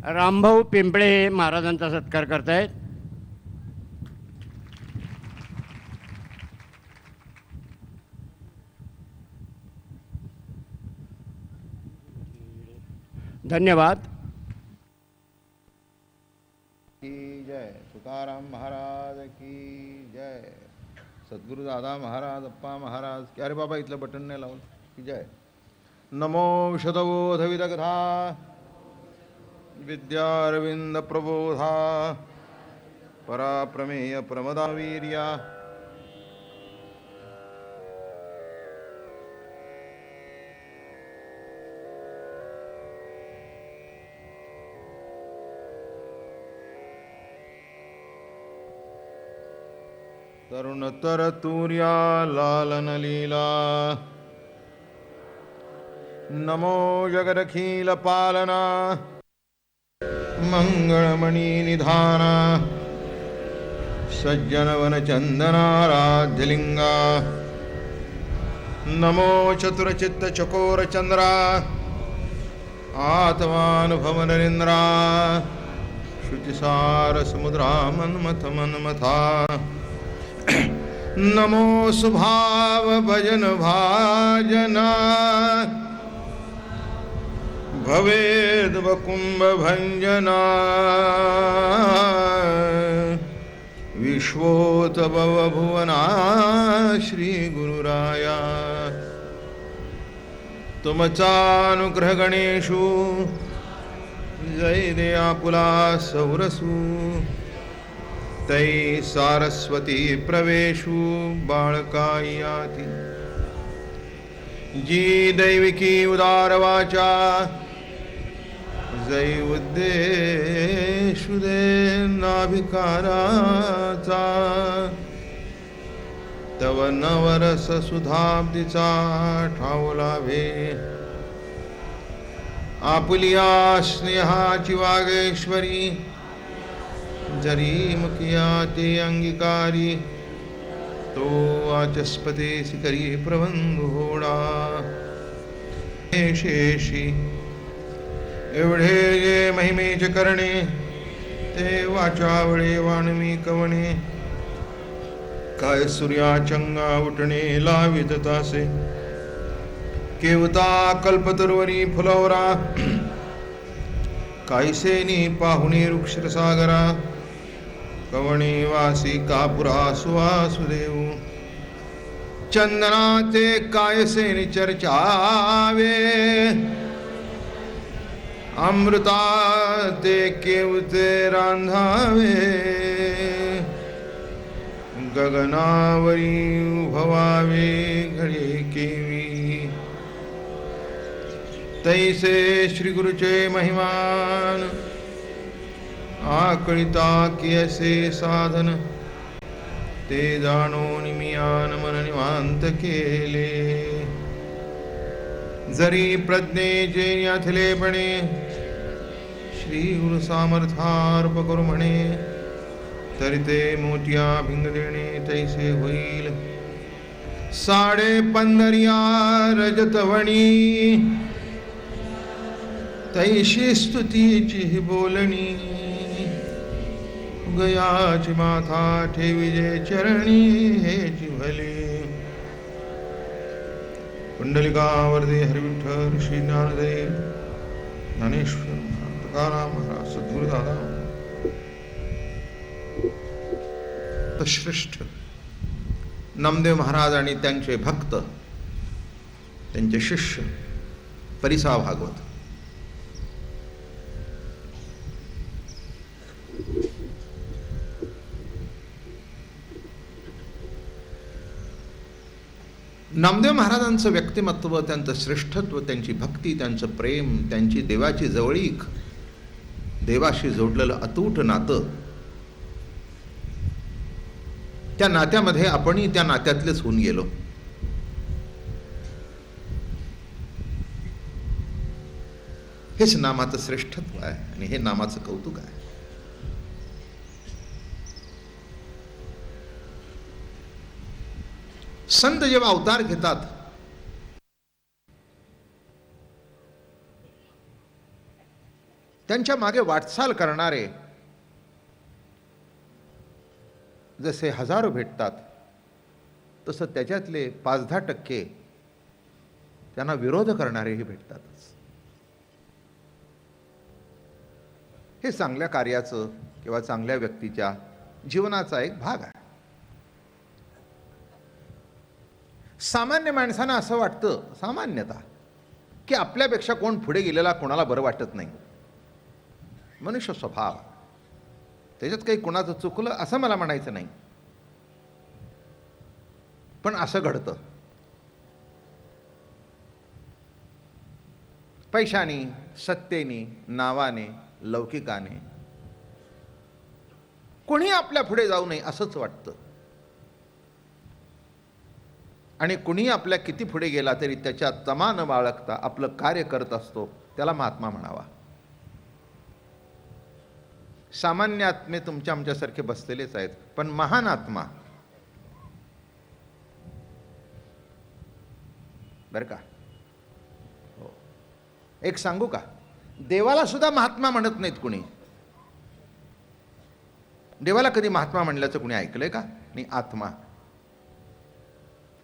रामभाऊ पिंपळे महाराजांचा सत्कार करतायत. धन्यवाद. की जय. तुकाराम महाराज की जय. सद्गुरु दादा महाराज अप्पा महाराज की. अरे बाबा इथलं बटन नाही लावून. की जय. नमो शतबोध विदग्धा विद्यारविंद प्रबोधा पराप्रमेय प्रमदा वीर्या तरुणतर तूर्या लालन लीला. नमो जगदखिल पालना मंगळमणि निधाना सज्जन वन चंदनाराध्यलिंगा. नमो चतुरचित्त चकोर चंद्रा आत्मानुभव नरेंद्रा शुचिसार समुद्रा मन्मथ मन्मथा. नमो सुभाव भजन भाजना भवेद वकुंभ भंजना. विश्वोतभव भुवना श्री गुरुराया. तुमचानुग्रह गणेशु जय दया पुला सौरसु. तै सारस्वती प्रवेशु बाळकायाति. जी दैविकी उदार वाचा जै उद्देशु दे नाभिकाराचा. तव नवरस सुधाब्दीचा ठाव लाभे. आपुलिया स्नेहाची वागेश्वरी जरी मुखिया ते अंगीकारी. तो वाचस्पते शिकरी प्रबंध होडा. शेषी एवढे जे महिमेचे करणे ते वाचावळे वाणमी कवणे. काय सूर्याचंगा उठणे लावित तासे. केवता कल्पतरुवरी फुलवरा. कायसेनी पाहुणे वृक्षसागरा. कवणे वासी कापुरा सुवासुदेव. चंदनाचे कायसेनी चर्चावे. अमृता ते केवते रांधावे. गगनावरी उभवावे घडे केवी. तैसे श्री गुरुचे महिमान आकळिता कियसे साधन. ते जाणो निमियान मन निवांत केले. जरी प्रज्ञेचे याथलेपणे श्री गुरु सामर्थार्प करू म्हणे. तरी ते मोठ्या भिंग देणे तैसे होईल. साडे पंधरिया रजतवणी तैशी स्तुतीची बोलणी. गयाची माथा ठेविजे चरणी हेची भले. कुंडलिकावरती हरिविठ्ठल श्री ज्ञानदेव ज्ञानेश्वर तुकाराम महाराज सद्गुरु दादा श्रेष्ठ नामदेव महाराज आणि त्यांचे भक्त त्यांचे शिष्य परिसा भागवत. नामदेव महाराजांचं व्यक्तिमत्व, त्यांचं श्रेष्ठत्व, त्यांची भक्ती, त्यांचं प्रेम, त्यांची देवाची जवळीक, देवाशी जोडलेलं अतूट नातं, त्या नात्यामध्ये आपणही त्या नात्यातलेच होऊन गेलो. हेच नामाचं श्रेष्ठत्व आहे आणि हे नामाचं कौतुक आहे. संत जेव्हा अवतार घेतात त्यांच्या मागे वाटचाल करणारे जसे हजारो भेटतात, तसं त्याच्यातले 5-10% त्यांना विरोध करणारेही भेटतातच. हे चांगल्या कार्याचं किंवा चांगल्या व्यक्तीच्या जीवनाचा एक भाग आहे. सामान्य माणसांना असं वाटतं, सामान्यतः, की आपल्यापेक्षा कोण पुढे गेलेला कोणाला बरं वाटत नाही. मनुष्य स्वभाव, त्याच्यात काही कोणाचं चुकलं असं मला म्हणायचं नाही, पण असं घडतं. पैशाने, सत्तेने, नावाने, लौकिकाने कोणी आपल्या पुढे जाऊ नये असंच वाटतं. आणि कुणी आपल्या किती पुढे गेला तरी त्याच्या तमा न बाळगता आपलं कार्य करत असतो, त्याला महात्मा म्हणावा. सामान्य आत्मे तुमच्या आमच्यासारखे बसलेलेच आहेत, पण महान आत्मा, बरं का, हो, एक सांगू का, देवाला सुद्धा महात्मा म्हणत नाहीत कुणी. देवाला कधी महात्मा म्हणल्याचं कुणी ऐकलंय का? नाही, आत्मा.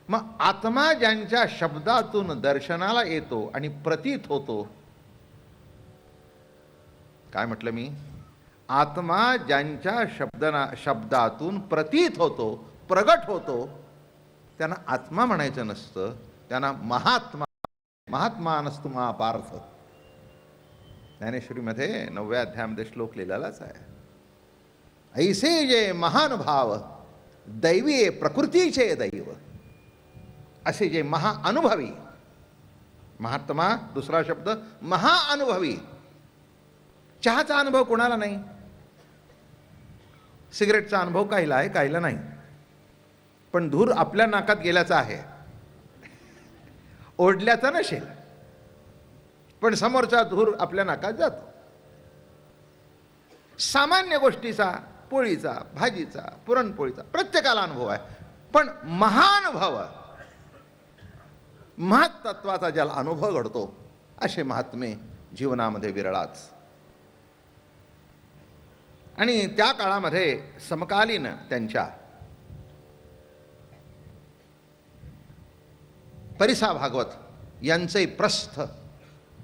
मग आत्मा ज्यांच्या शब्दातून दर्शनाला येतो आणि प्रतीत होतो, काय म्हटलं मी? आत्मा ज्यांच्या शब्दातून प्रतीत होतो, प्रगट होतो, त्यांना आत्मा म्हणायचं नसतं, त्यांना महात्मा. महात्मा नसतो महापार्थ. ज्ञानेश्वरीमध्ये 9व्या अध्यायामध्ये श्लोक लिहिलेलाच आहे. ऐसे जे महान भाव दैवी प्रकृतीचे दैव, असे जे महाअनुभवी, महात्मा दुसरा शब्द महाअनुभवी. चहाचा अनुभव कोणाला नाही, सिगरेटचा अनुभव काहीला आहे, काहीला नाही, पण धूर आपल्या नाकात गेल्याचा आहे, ओढल्याचा नसेल, पण समोरचा धूर आपल्या नाकात जातो. सामान्य गोष्टीचा, पोळीचा, भाजीचा, पुरणपोळीचा प्रत्येकाला अनुभव आहे, पण महानुभव, महत्त्वाचा ज्याला अनुभव घडतो, असे महात्मे जीवनामध्ये विरळाच. आणि त्या काळामध्ये समकालीन त्यांच्या परिसा भागवत यांचे प्रस्थ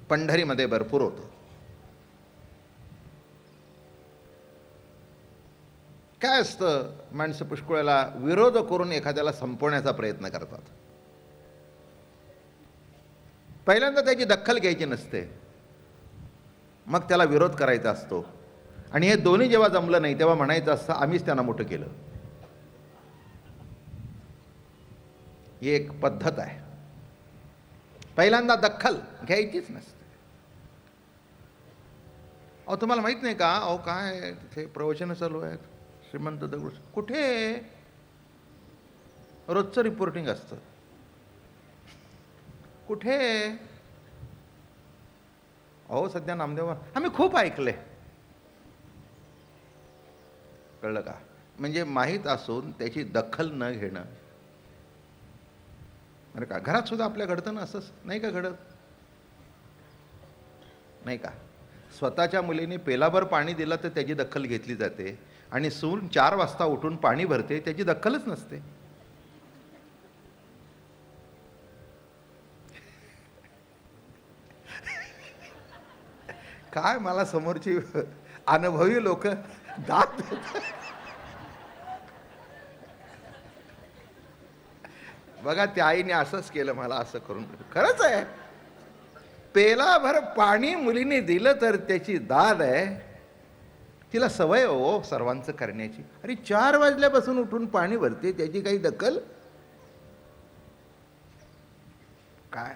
पंढरीमध्ये भरपूर होतं. काय असतं, माणसं पुष्कळाला विरोध करून एखाद्याला संपवण्याचा प्रयत्न करतात. पहिल्यांदा त्याची दखल घ्यायची नसते, मग त्याला विरोध करायचा असतो. आणि हे दोन्ही जेव्हा जमलं नाही तेव्हा म्हणायचं असतं, आम्हीच त्यांना मोठं केलं. ही एक पद्धत आहे. पहिल्यांदा दखल घ्यायचीच नसते. अहो, तुम्हाला माहित नाही का, अहो काय तिथे प्रवचन चालू आहेत, श्रीमंत दगडू, कुठे रोजचं रिपोर्टिंग असतं, कुठे? अहो सध्या नामदेव, आम्ही खूप ऐकले. कळलं का? म्हणजे माहीत असून त्याची दखल न घेणं. बरं का, घरात सुद्धा आपल्या घडतं ना असंच, नाही का घडत? नाही का? स्वतःच्या मुलीने पेलाभर पाणी दिलं तर त्याची दखल घेतली जाते, आणि सून 4 वाजता उठून पाणी भरते, त्याची दखलच नसते. काय मला समोरची अनुभवी लोक दात बघा, त्या आईने असंच केलं मला, असं करून. खरंच आहे, पेलाभर पाणी मुलीने दिलं तर त्याची दाद आहे. तिला सवय हो सर्वांचं करण्याची. अरे 4 वाजल्यापासून उठून पाणी भरते, त्याची काही दखल? काय,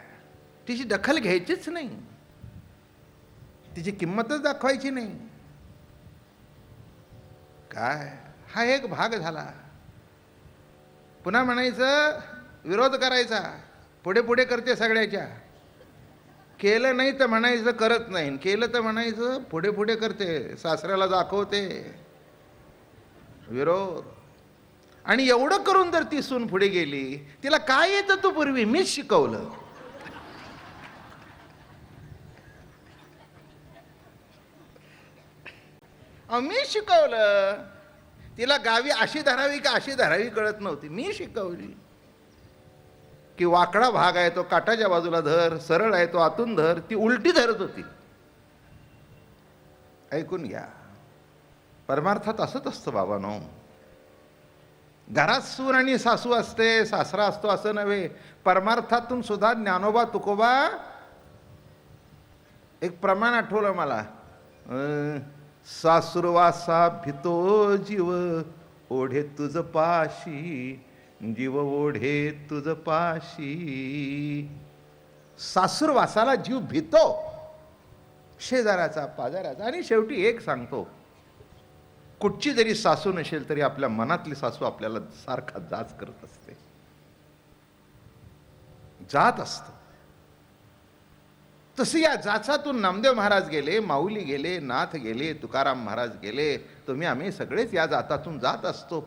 तिची दखल घ्यायचीच नाही, तिची किंमतच दाखवायची नाही. काय, हा एक भाग झाला. पुन्हा म्हणायचं, विरोध करायचा, पुढे पुढे करते सगळ्याच्या. केलं नाही तर म्हणायचं करत नाही, केलं तर म्हणायचं पुढे पुढे करते, सासऱ्याला दाखवते. विरोध. आणि एवढं करून जर ती सून पुढे गेली, तिला काय येतं तू पूर्वी, मीच शिकवलं. मी शिकवलं. तिला गावी अशी धरावी का अशी धरावी कळत नव्हती, मी शिकवली की वाकडा भाग आहे तो काठाच्या बाजूला धर, सरळ आहे तो आतून धर. ती उलटी धरत होती. ऐकून घ्या, परमार्थात असंच असतं बाबांनो. घरात सून आणि सासू असते, सासरा असतो असं नव्हे. परमार्थातून सुद्धा ज्ञानोबा तुकोबा एक प्रमाण आठवलं मला. सासुरवासा भितो जीव ओढे तुझ पाशी, जीव ओढे तुझ पाशी. सासुरवासाला जीव भितो, शेजाराचा पाजाराचा. आणि शेवटी एक सांगतो, कुठची जरी सासू नसेल तरी आपल्या मनातली सासू आपल्याला सारखा जाच करत असते, जात असत. तसं या जाचातून नामदेव महाराज गेले, माऊली गेले, नाथ गेले, तुकाराम महाराज गेले. तुम्ही आम्ही सगळेच या जातातून जात असतो.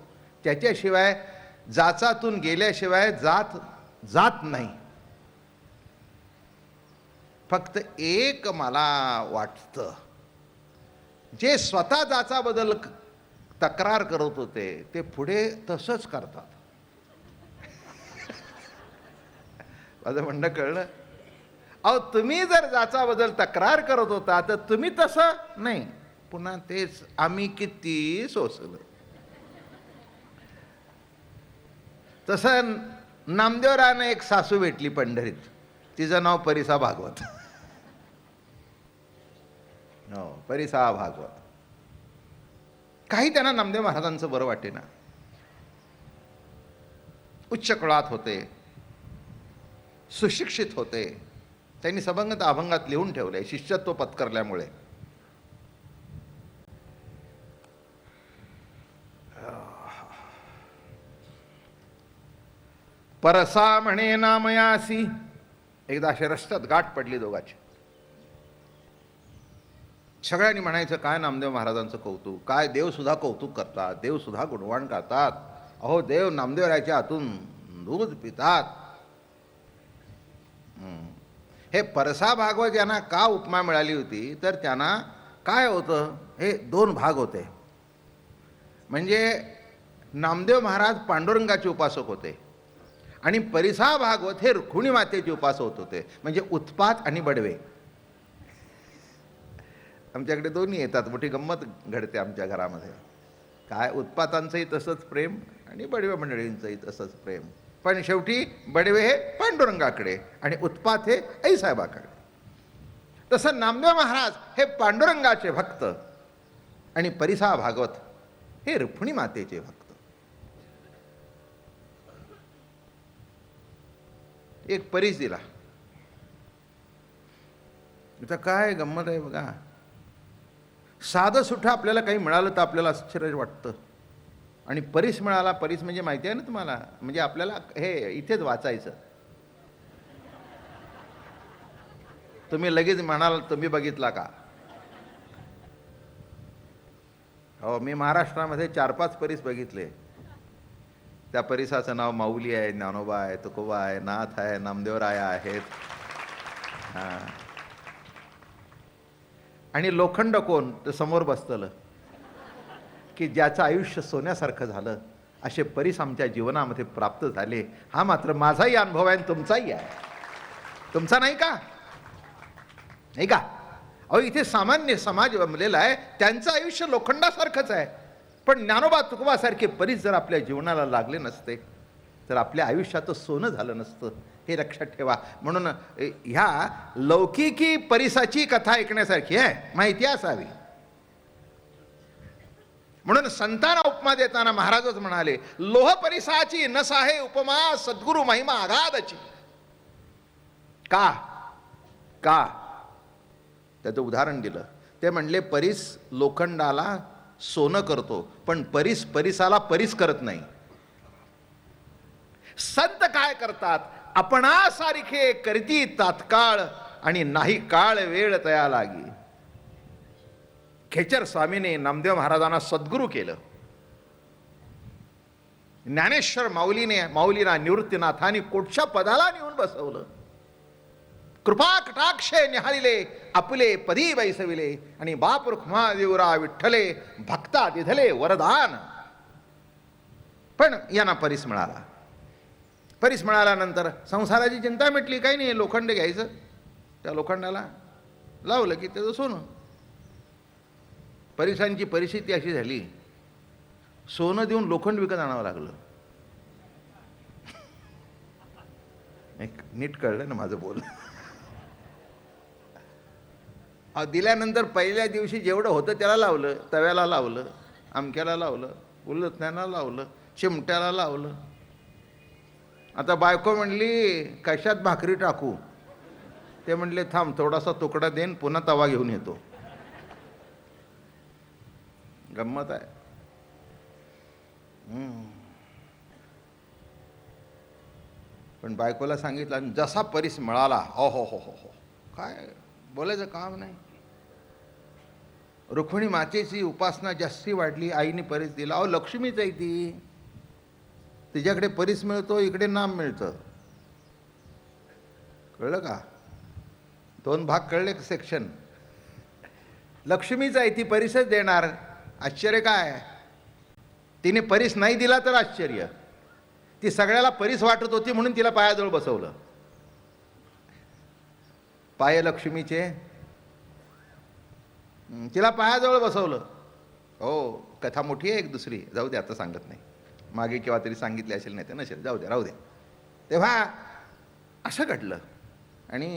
त्याच्याशिवाय जाचातून गेल्याशिवाय जात जात नाही. फक्त एक मला वाटतं, जे स्वतः जाचाबद्दल तक्रार करत होते ते पुढे तसंच करतात. माझं म्हणणं कळलं? अहो, तुम्ही जर जाचाबद्दल तक्रार करत होता तर तुम्ही तसं नाही, पुन्हा तेच आम्ही किती सोसलं. तसं नामदेवरानं एक सासू भेटली पंढरीत, तिचं नाव परिसा भागवत. हो, परिसा भागवत. काही त्यांना नामदेव महाराजांचं बरं वाटेना. उच्च कुळात होते, सुशिक्षित होते. त्यांनी सभंगत अभंगात लिहून ठेवले शिष्यत्व पत्करल्यामुळे. परसा म्हणे नामयासी. एकदा अशा रस्त्यात गाठ पडली दोघांची. सगळ्यांनी म्हणायचं काय नामदेव महाराजांचं कौतुक, काय देवसुद्धा कौतुक करतात, देवसुद्धा गुणवान करतात. अहो, देव नामदेवरायाच्या हातून दूध पितात. हे परसा भागवत यांना का उपमा मिळाली होती तर त्यांना काय होतं, हे दोन भाग होते. म्हणजे नामदेव महाराज पांडुरंगाचे उपासक होते आणि परिसा भागवत हे रुक्मिणी मातेचे उपासक होते. म्हणजे उत्पात आणि बडवे. आमच्याकडे दोन्ही येतात. मोठी गंमत घडते आमच्या घरामध्ये. काय, उत्पातांचंही तसंच प्रेम आणि बडवे मंडळींचंही तसंच प्रेम. पण शेवटी बडवे हे पांडुरंगाकडे आणि उत्पात हे आईसाहेबाकडे. तसं नामदेव महाराज हे पांडुरंगाचे भक्त आणि परिसा भागवत हे रुक्मिणी मातेचे भक्त. एक परीस दिला. आता काय गंमत आहे बघा. साधं सुठं आपल्याला काही मिळालं तर आपल्याला आश्चर्य वाटतं. आणि परीस मिळाला. परीस म्हणजे माहिती आहे ना तुम्हाला, म्हणजे आपल्याला हे इथेच वाचायचं. तुम्ही लगेच म्हणाल तुम्ही बघितला का? हो, मी महाराष्ट्रामध्ये 4-5 परीस बघितले. त्या परिसाचं नाव माऊली आहे, ज्ञानोबा आहे, तुकोबा आहे, नाथ आहे, नामदेवराया आहेत. हां. आणि लोखंड कोण तर समोर बसतलं की ज्याचं आयुष्य सोन्यासारखं झालं, असे परीस आमच्या जीवनामध्ये प्राप्त झाले. हा मात्र माझाही अनुभव आहे आणि तुमचाही आहे. तुमचा नाही का? नाही का? अहो, इथे सामान्य समाज जमलेला आहे, त्यांचं आयुष्य लोखंडासारखंच आहे. पण ज्ञानोबा तुकोबासारखे परीस जर आपल्या जीवनाला लागले नसते तर आपल्या आयुष्याचं सोनं झालं नसतं. हे लक्षात ठेवा. म्हणून ह्या लौकिकी परिसाची कथा ऐकण्यासारखी आहे, माहिती असावी. म्हणून संतांना उपमा देताना महाराजच म्हणाले, लोह परिसाची नसाहे उपमा, सद्गुरु महिमा आघादाची. का का त्याचं उदाहरण दिलं. ते म्हणले, परीस लोखंडाला सोनं करतो पण परीस परिसाला परीस करत नाही. संत काय करतात, आपणासारखे करती तात्काळ आणि नाही काळ वेळ तया लागी. खेचर स्वामीने नामदेव महाराजांना सद्गुरू केलं. ज्ञानेश्वर माऊलीला निवृत्तीनाथांनी कोटच्या पदाला नेऊन बसवलं. कृपा कटाक्षे निहाळिले आपले पदी बैसविले आणि बाप रुक्मा देवरा विठ्ठले भक्ता दिधले वरदान. पण यांना परीस मिळाला. परीस मिळाल्यानंतर संसाराची चिंता मिटली. काही नाही, लोखंड घ्यायचं, त्या लोखंडाला लावलं की त्याचं सोनं. परिसांची परिस्थिती अशी झाली, सोनं देऊन लोखंड विकत आणावं लागलं. एक नीट कळलं ना माझं बोल. दिल्यानंतर पहिल्या दिवशी जेवढं होतं त्याला लावलं, तव्याला लावलं, आमक्याला लावलं, उलथण्याला लावलं, चिमट्याला लावलं. आता बायको म्हणली कशात भाकरी टाकू? ते म्हणले थांब थोडासा तुकडा देन, पुन्हा तवा घेऊन येतो. गंमत आहे. पण बायकोला सांगितलं आणि जसा परीस मिळाला, हो हो हो हो हो, काय बोलायचं काम नाही. रुक्मिणी मातेची उपासना जास्ती वाढली. आईने परीस दिला. अहो लक्ष्मीच आहे ती, तिच्याकडे परीस मिळतो, इकडे नाम मिळतं. कळलं का? दोन भाग कळले सेक्शन. लक्ष्मीच आहे ती, परीसच देणार. आश्चर्य काय? तिने परीस नाही दिला तर आश्चर्य. ती सगळ्याला परीस वाटत होती म्हणून तिला पायाजवळ बसवलं. पाय लक्ष्मीचे, तिला पायाजवळ बसवलं. हो, कथा मोठी आहे एक दुसरी, जाऊ दे आता सांगत नाही. मागे केव्हा तरी सांगितले असेल, नाही तर नसेल, जाऊ द्या, राहू द्या. तेव्हा असं घडलं आणि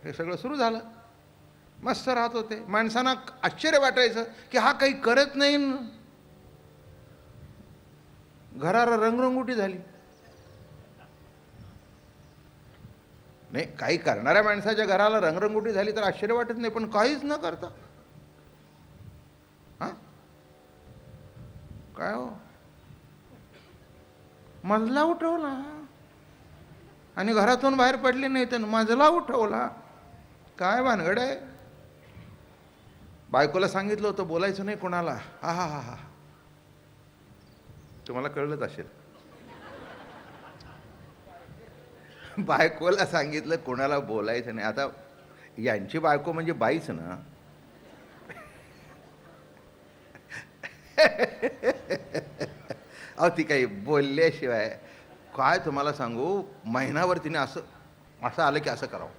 हे सगळं सुरू झालं. मस्त राहत होते. माणसांना आश्चर्य वाटायचं की हा काही करत नाही. घराला रंगरंगोटी झाली. नाही, काही करणाऱ्या माणसाच्या घराला रंगरंगोटी झाली तर आश्चर्य वाटत नाही, पण काहीच न करता हा काय हो, मजला उठवला आणि घरातून बाहेर पडले नाही तर मजला उठवला. काय भानगड आहे? बायकोला सांगितलं होतं बोलायचं नाही कोणाला. हा हा हा हा, तुम्हाला कळलंच असेल. बायकोला सांगितलं कोणाला बोलायचं नाही. आता यांची बायको म्हणजे बाईच ना. अहो ती काही बोलल्याशिवाय काय तुम्हाला सांगू, महिनाभर तिने असं आलं की असं करावं.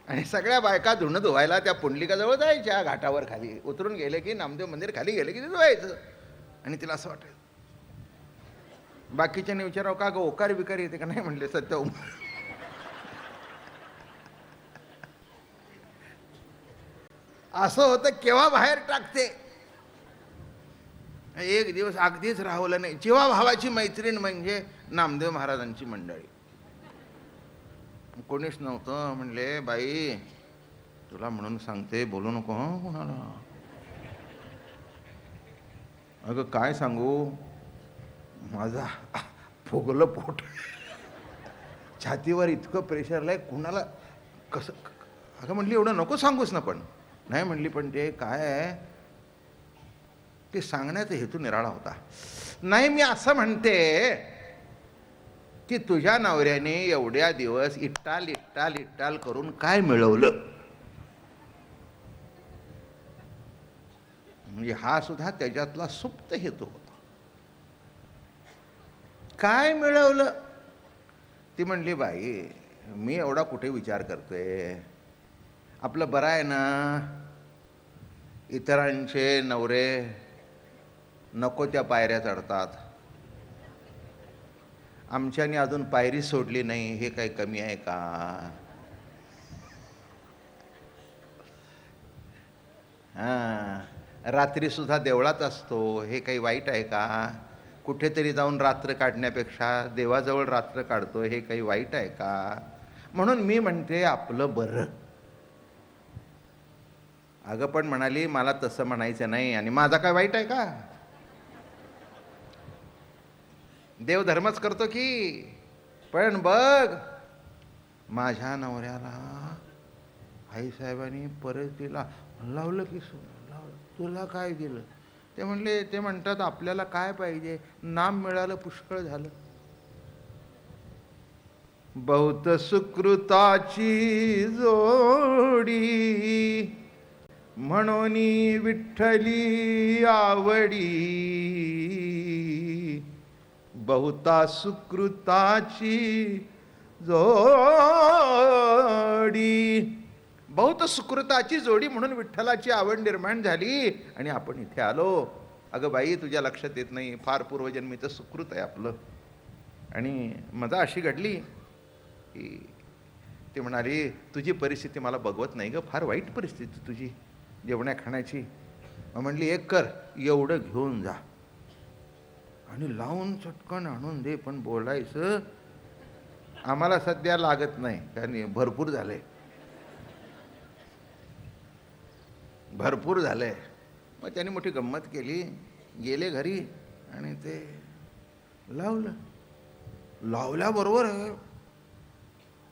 आणि सगळ्या बायका धुणं धुवायला त्या पुंडलिकाजवळ जायच्या. घाटावर खाली उतरून गेले की नामदेव मंदिर खाली गेले की ते धुवायचं. आणि तिला असं वाटायचं. बाकीच्याने विचारावं का ग ओकार बिकार येते का? नाही म्हणले सत्य. असं होतं केव्हा बाहेर टाकते. एक दिवस अगदीच राहवलं नाही. जीवा भावाची मैत्रीण म्हणजे नामदेव महाराजांची मंडळी. कोणीच नव्हतं. म्हणले बाई तुला म्हणून सांगते, बोलू नको हं कोणाला. अगं काय सांगू, माझा फुगलं पोट, छातीवर इतकं प्रेशर आहे, कुणाला कसं. अगं म्हटली एवढं नको सांगूच ना. पण नाही म्हणली, पण ते काय आहे ते सांगण्याचा हेतू निराळा होता. नाही मी असं म्हणते की तुझ्या नवऱ्याने एवढ्या दिवस इट्टाल इट्टाल इट्टाल करून काय मिळवलं. म्हणजे हा सुद्धा त्याच्यातला सुप्त हेतू होता. काय मिळवलं? ती म्हणली बाई मी एवढा कुठे विचार करतोय, आपलं बरं आहे ना. इतरांचे नवरे नको त्या पायऱ्या चढतात, आमच्याने अजून पायरी सोडली नाही, हे काही कमी आहे का? हां, रात्री सुद्धा देवळात असतो, हे काही वाईट आहे का? कुठेतरी जाऊन रात्र काढण्यापेक्षा देवाजवळ रात्र काढतो, हे काही वाईट आहे का? म्हणून मी म्हणते आपलं बरं. अगं पण म्हणाली मला तसं म्हणायचं नाही, आणि माझा काय वाईट आहे का? देव धर्मच करतो की. पण बघ माझ्या नवऱ्याला आईसाहेबांनी परत तिला लावलं की लावलं. तुला काय दिलं? ते म्हणले, ते म्हणतात आपल्याला काय पाहिजे, नाम मिळालं पुष्कळ झालं. बहुत सुकृताची जोडी, म्हणून विठ्ठली आवडी, बहुता सुकृताची जोडी. बहुत सुकृताची जोडी म्हणून विठ्ठलाची आवड निर्माण झाली आणि आपण इथे आलो. अगं बाई, तुझ्या लक्षात येत नाही, फार पूर्वजन्मीचं सुकृत आहे आपलं. आणि मजा अशी घडली की ती म्हणाली, तुझी परिस्थिती मला बघवत नाही ग, फार वाईट परिस्थिती तुझी जेवण्या खाण्याची. मग म्हणली, एक कर, एवढं घेऊन जा आणि लावून चटकन आणून दे, पण बोलायचं आम्हाला सध्या लागत नाही, कारण भरपूर झालंय, भरपूर झालंय. मग त्याने मोठी गंमत केली, गेले घरी आणि ते लावलं. लावल्याबरोबर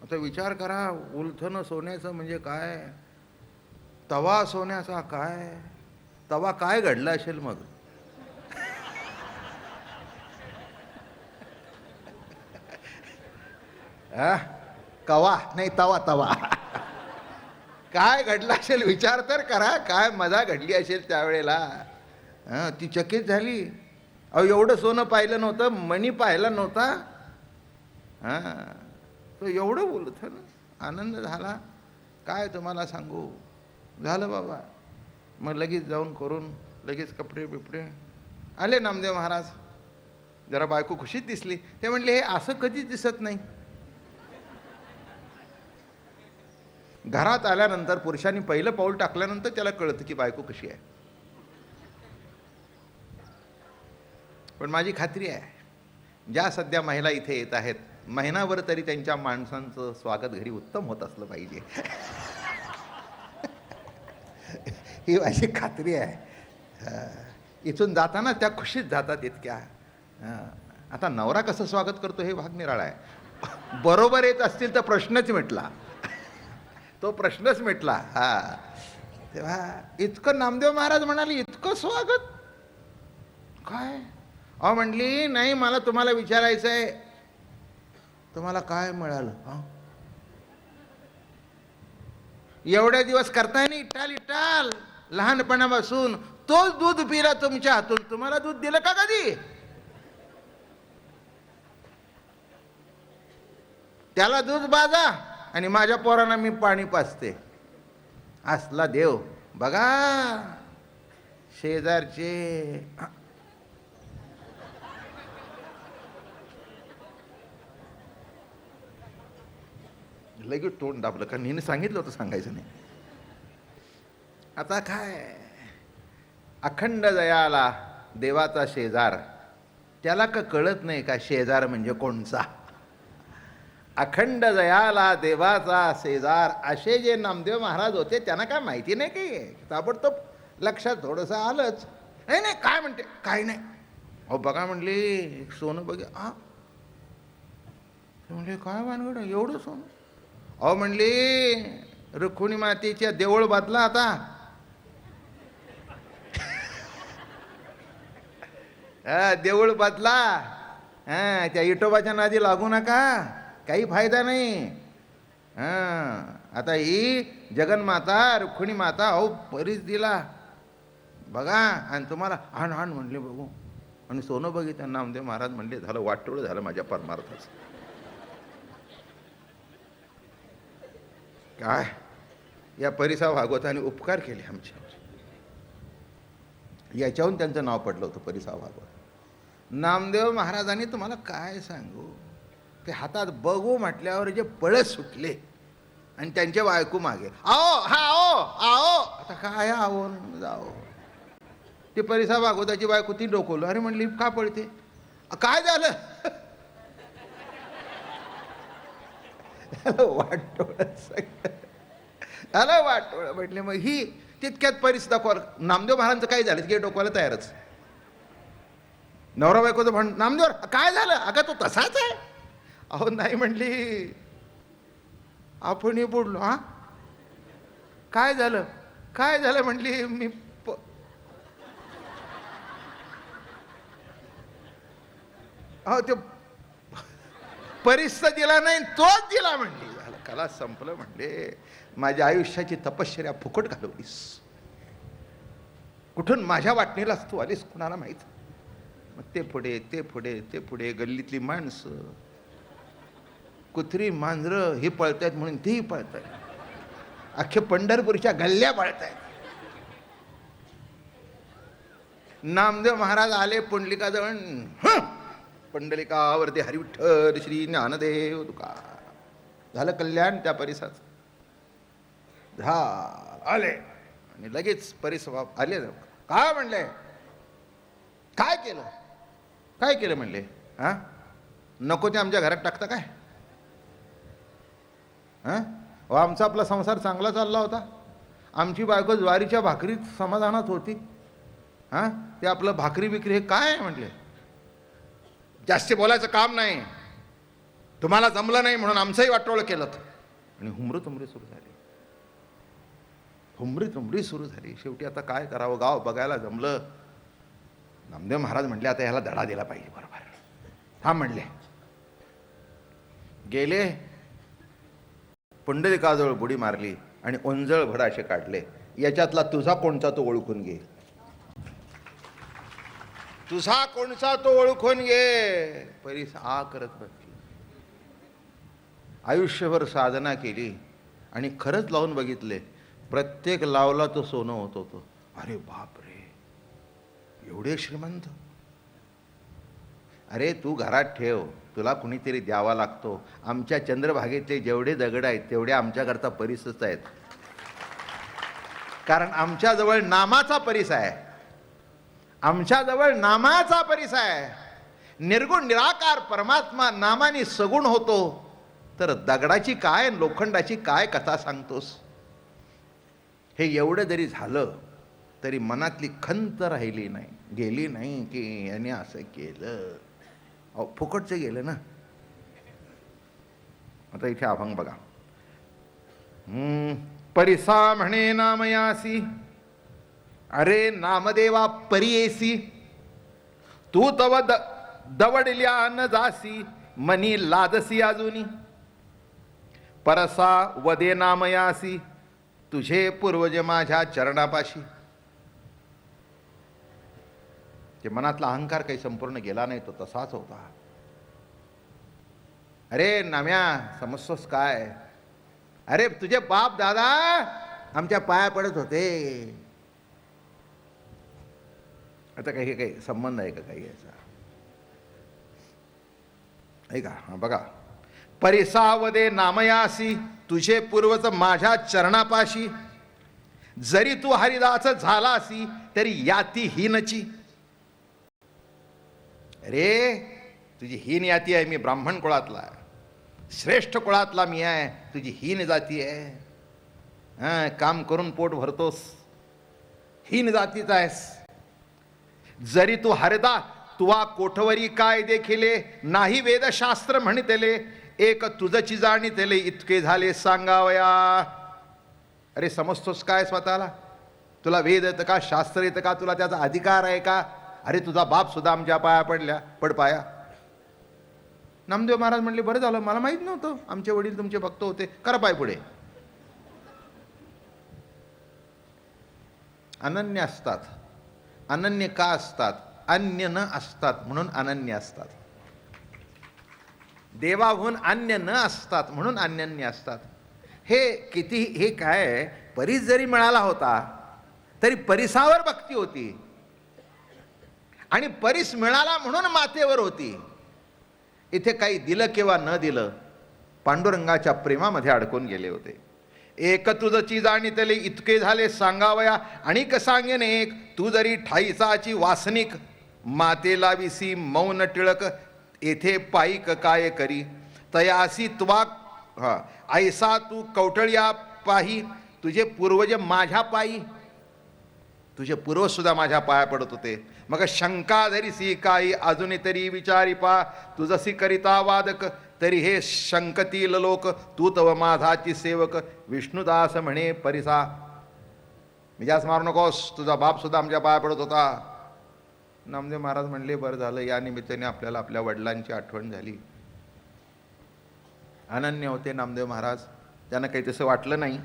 आता विचार करा, उलथनं सोन्याचं म्हणजे काय, तवा सोन्याचा काय, तवा काय घडला असेल मग. कवा नाही, तवा तवा काय घडला असेल विचार तर करा, काय मजा घडली असेल त्यावेळेला. ती चकित झाली. अहो, एवढं सोनं पाहिलं नव्हतं, मणी पाहिला नव्हता. तो एवढं बोलत ना, आनंद झाला काय तुम्हाला सांगू. झालं बाबा. मग लगेच जाऊन करून लगेच कपडे बिपडे आले नामदेव महाराज. जरा बायको खुशीत दिसली. ते म्हणले, हे असं कधीच दिसत नाही. घरात आल्यानंतर पुरुषांनी पहिलं पाऊल टाकल्यानंतर त्याला कळतं की बायको कशी आहे. पण माझी खात्री आहे, ज्या सध्या महिला इथे येत आहेत, महिनाभर तरी त्यांच्या माणसांचं स्वागत घरी उत्तम होत असलं पाहिजे. ही माझी खात्री आहे. इथून जाताना त्या खुशीत जातात इतक्या. आता नवरा कसं स्वागत करतो हे भाग निराळा आहे. बरोबर येत असतील तर प्रश्नच मिटला, तो प्रश्नच मिटला. तेव्हा इतकं नामदेव महाराज म्हणाले, इतकं स्वागत काय. अहो म्हणली, नाही मला तुम्हाला विचारायचं आहे, तुम्हाला काय मिळालं. एवढ्या दिवस करताय ना इटाल इटाल, लहानपणापासून तोच दूध पिला तुमच्या हातून, तुम्हाला दूध दिलं का कधी. त्याला दूध बाजा आणि माझ्या पोरांना मी पाणी पाजते. असला देव बघा. शेजारचे लगेच तोंड दाबलं, कारण हिने सांगितलं होतं सांगायचं नाही. आता काय, अखंड दयाला देवाचा शेजार, त्याला का कळत नाही का शेजार म्हणजे कोणचा. अखंड दयाला देवाचा शेजार, असे जे नामदेव महाराज होते त्यांना काय माहिती नाही काही. ताबडतोब लक्षात थोडंसं आलंच. नाही नाही काय म्हणते, काय नाही. अहो बघा म्हणली, सोनं बघा. म्हणले, काय भानगड एवढं सोनं. अहो म्हणली, रुक्मिणी मातेच्या देऊळ बांधला आता. देऊळ बांधला. त्या इटोबाच्या नादी लागू नका, काही फायदा नाही. आता ही जगन्माता रुक्मिणी माता, अहो परीच दिला बघा. आणि तुम्हाला आण आण म्हणले बघू. आणि सोनं बघितलं. नामदेव महाराज म्हणले, झालं वाटोळं झालं माझ्या परमार्थाचं. काय या परिसा भागवताने उपकार केले आमच्यावर. याच्याहून त्यांचं नाव पडलं होतं परिसा भागवत. नामदेव महाराजांनी तुम्हाला काय सांगू, ते हातात बघू म्हटल्यावर जे पळस सुटले आणि त्यांच्या बायको मागे, आओ हा आओ आओ. आता काय आओ जाओ. ती परिसा भागवताची बायको ती डोकवलं. अरे म्हणली, का पळते, काय झालं. वाटोळ आलं वाटोळ म्हटले. मग ही तितक्यात परिस्थिती दाखवा. नामदेव महाराजांचं काय झालं की डोकवायला तयारच. नवरा बायकोचं म्हण, नामदेव काय झालं. अगं तो तसाच आहे. अहो नाही म्हणली, आपणही बुडलो. काय झालं, काय झालं म्हणली. मी अहो ते परीस दिला नाही, तोच दिला म्हणली. झालं, कला संपलं म्हणले. माझ्या आयुष्याची तपश्चर्या फुकट घालवलीस. कुठून माझ्या वाटणीलाच तू आलीस कुणाला माहीत. मग ते पुढे ते पुढे ते पुढे गल्लीतली माणसं, कुत्री मांजरं ही पळतायत म्हणून तीही पळतायत. अख्खे पंढरपूरच्या गल्ल्या पळतायत. नामदेव महाराज आले पुंडलिकाजवळ. पुंडलिकावरती हरिविठ्ठल श्री ज्ञानदेव तुका. झालं कल्याण त्या परिसाचं. आले आणि लगेच परिस आले. काय म्हणले, काय केलं, काय केलं म्हणले. हा, नको ते आमच्या घरात टाकता काय. हां, आमचा आपला संसार चांगला चालला होता. आमची बायको ज्वारीच्या भाकरीत समाधानात होती. हां, ते आपलं भाकरी बिकरी हे काय म्हटले. जास्त बोलायचं काम नाही, तुम्हाला जमलं नाही म्हणून आमचंही वाटोळं केलं. आणि हुमरी तुमरी सुरू झाली. हुमरी तुमरी सुरू झाली. शेवटी आता काय करावं, गाव बघायला जमलं. नामदेव महाराज म्हटले आता ह्याला धडा दिला पाहिजे. बरोबर, हा म्हणले. गेले, पुंडलिकाजवळ बुडी मारली आणि ओंजळ भडाशे काढले. याच्यातला तुझा कोणचा तो ओळखून घे, तुझा कोणचा तो ओळखून घे. परीस आ करत बसली. आयुष्यभर साधना केली आणि खरंच लावून बघितले. प्रत्येक लावला तो सोनं होत होतं. अरे बाप रे, एवढे श्रीमंत. अरे तू घरात ठेव, तुला कुणीतरी द्यावा लागतो. आमच्या चंद्रभागेतले जेवढे दगड आहेत तेवढे आमच्याकरता परीसच आहेत. कारण आमच्याजवळ नामाचा परीस आहे. आमच्याजवळ नामाचा परीस आहे. निर्गुण निराकार परमात्मा नामाने सगुण होतो. तर दगडाची काय लोखंडाची काय कथा सांगतोस. हे एवढं जरी झालं तरी मनातली खंत राहिली नाही, गेली नाही की याने असं केलं. अहो फुकटचं गेलं ना. आता इथे अभंग बघा. परिसा म्हणे नामयासी, अरे नामदेवा परियेसी. तू तव दवडल्या न जासी, मनी लादसी अजुनी. परसा वदे नामयासी, तुझे पूर्वज माझ्या चरणापाशी. जे मनातला अहंकार काही संपूर्ण गेला नाही, तो तसाच होता. अरे नाम्या समजतोस काय. अरे तुझे बाप दादा आमच्या पाया पडत होते. आता काही काही संबंध आहे का काही याचा, आहे का. हा बघा. परिसावदे नामयासी, तुझे पूर्वज माझ्या चरणापाशी. जरी तू हरिदास झालासी तरी याती हीनची. अरे तुझी हीन याती आहे. मी ब्राह्मण कुळातला, श्रेष्ठ कुळातला मी आहे. तुझी हीन जाती आहे. हां, काम करून पोट भरतोस, हीन जातीचा आहेस. जरी तू हरिदास, तुवा कोठवरी काय देखिले. नाही वेदशास्त्र म्हणतेले, एक तुझची जाणीतेले. इतके झाले सांगावया. अरे समजतोस काय स्वतःला. तुला वेद येतं का, शास्त्र येतं का, तुला त्याचा अधिकार आहे का. अरे तुझा बाप सुद्धा आमच्या पाया पड पाया. नामदेव महाराज म्हणले बरं झालं, मला माहित नव्हतं आमचे वडील तुमचे भक्त होते. करा पाय पुढे. अनन्य असतात. अनन्य का असतात, अन्य न असतात म्हणून अनन्य असतात. देवाहून अन्य न असतात म्हणून अनन्य असतात. हे किती, हे काय, परीस जरी मिळाला होता तरी परिसावर भक्ती होती. आणि परीस मिळाला म्हणून मातेवर होती. इथे काही दिलं किंवा न दिलं, पांडुरंगाच्या प्रेमामध्ये अडकून गेले होते. एक तुझची जाणीतले, इतके झाले सांगावया. आणिक सांगेन एक, तू जरी ठाईसाची वासनिक. मातेला विसी मौन टिळक, येथे पायीक काय करी. तयासी तुवा ऐसा तू कौटळ्या पाही. तुझे पूर्वज माझ्या पायी, तुझे पूर्वज सुद्धा माझ्या पाया पडत होते. मग शंका धरीसी काही, अजून तरी विचारी पा. तुझसी करिता वादक, तरी हे शंकतील लोक. तू तव माझाची सेवक. विष्णुदास म्हणे परिसा. मिजास मारू नकोस, तुझा बाप सुद्धा आमच्या पाया पडत होता. नामदेव महाराज म्हणले बरं झालं, या निमित्ताने आपल्याला आपल्या वडिलांची आठवण झाली. अनन्य होते नामदेव महाराज. त्यांना काही तसं वाटलं नाही.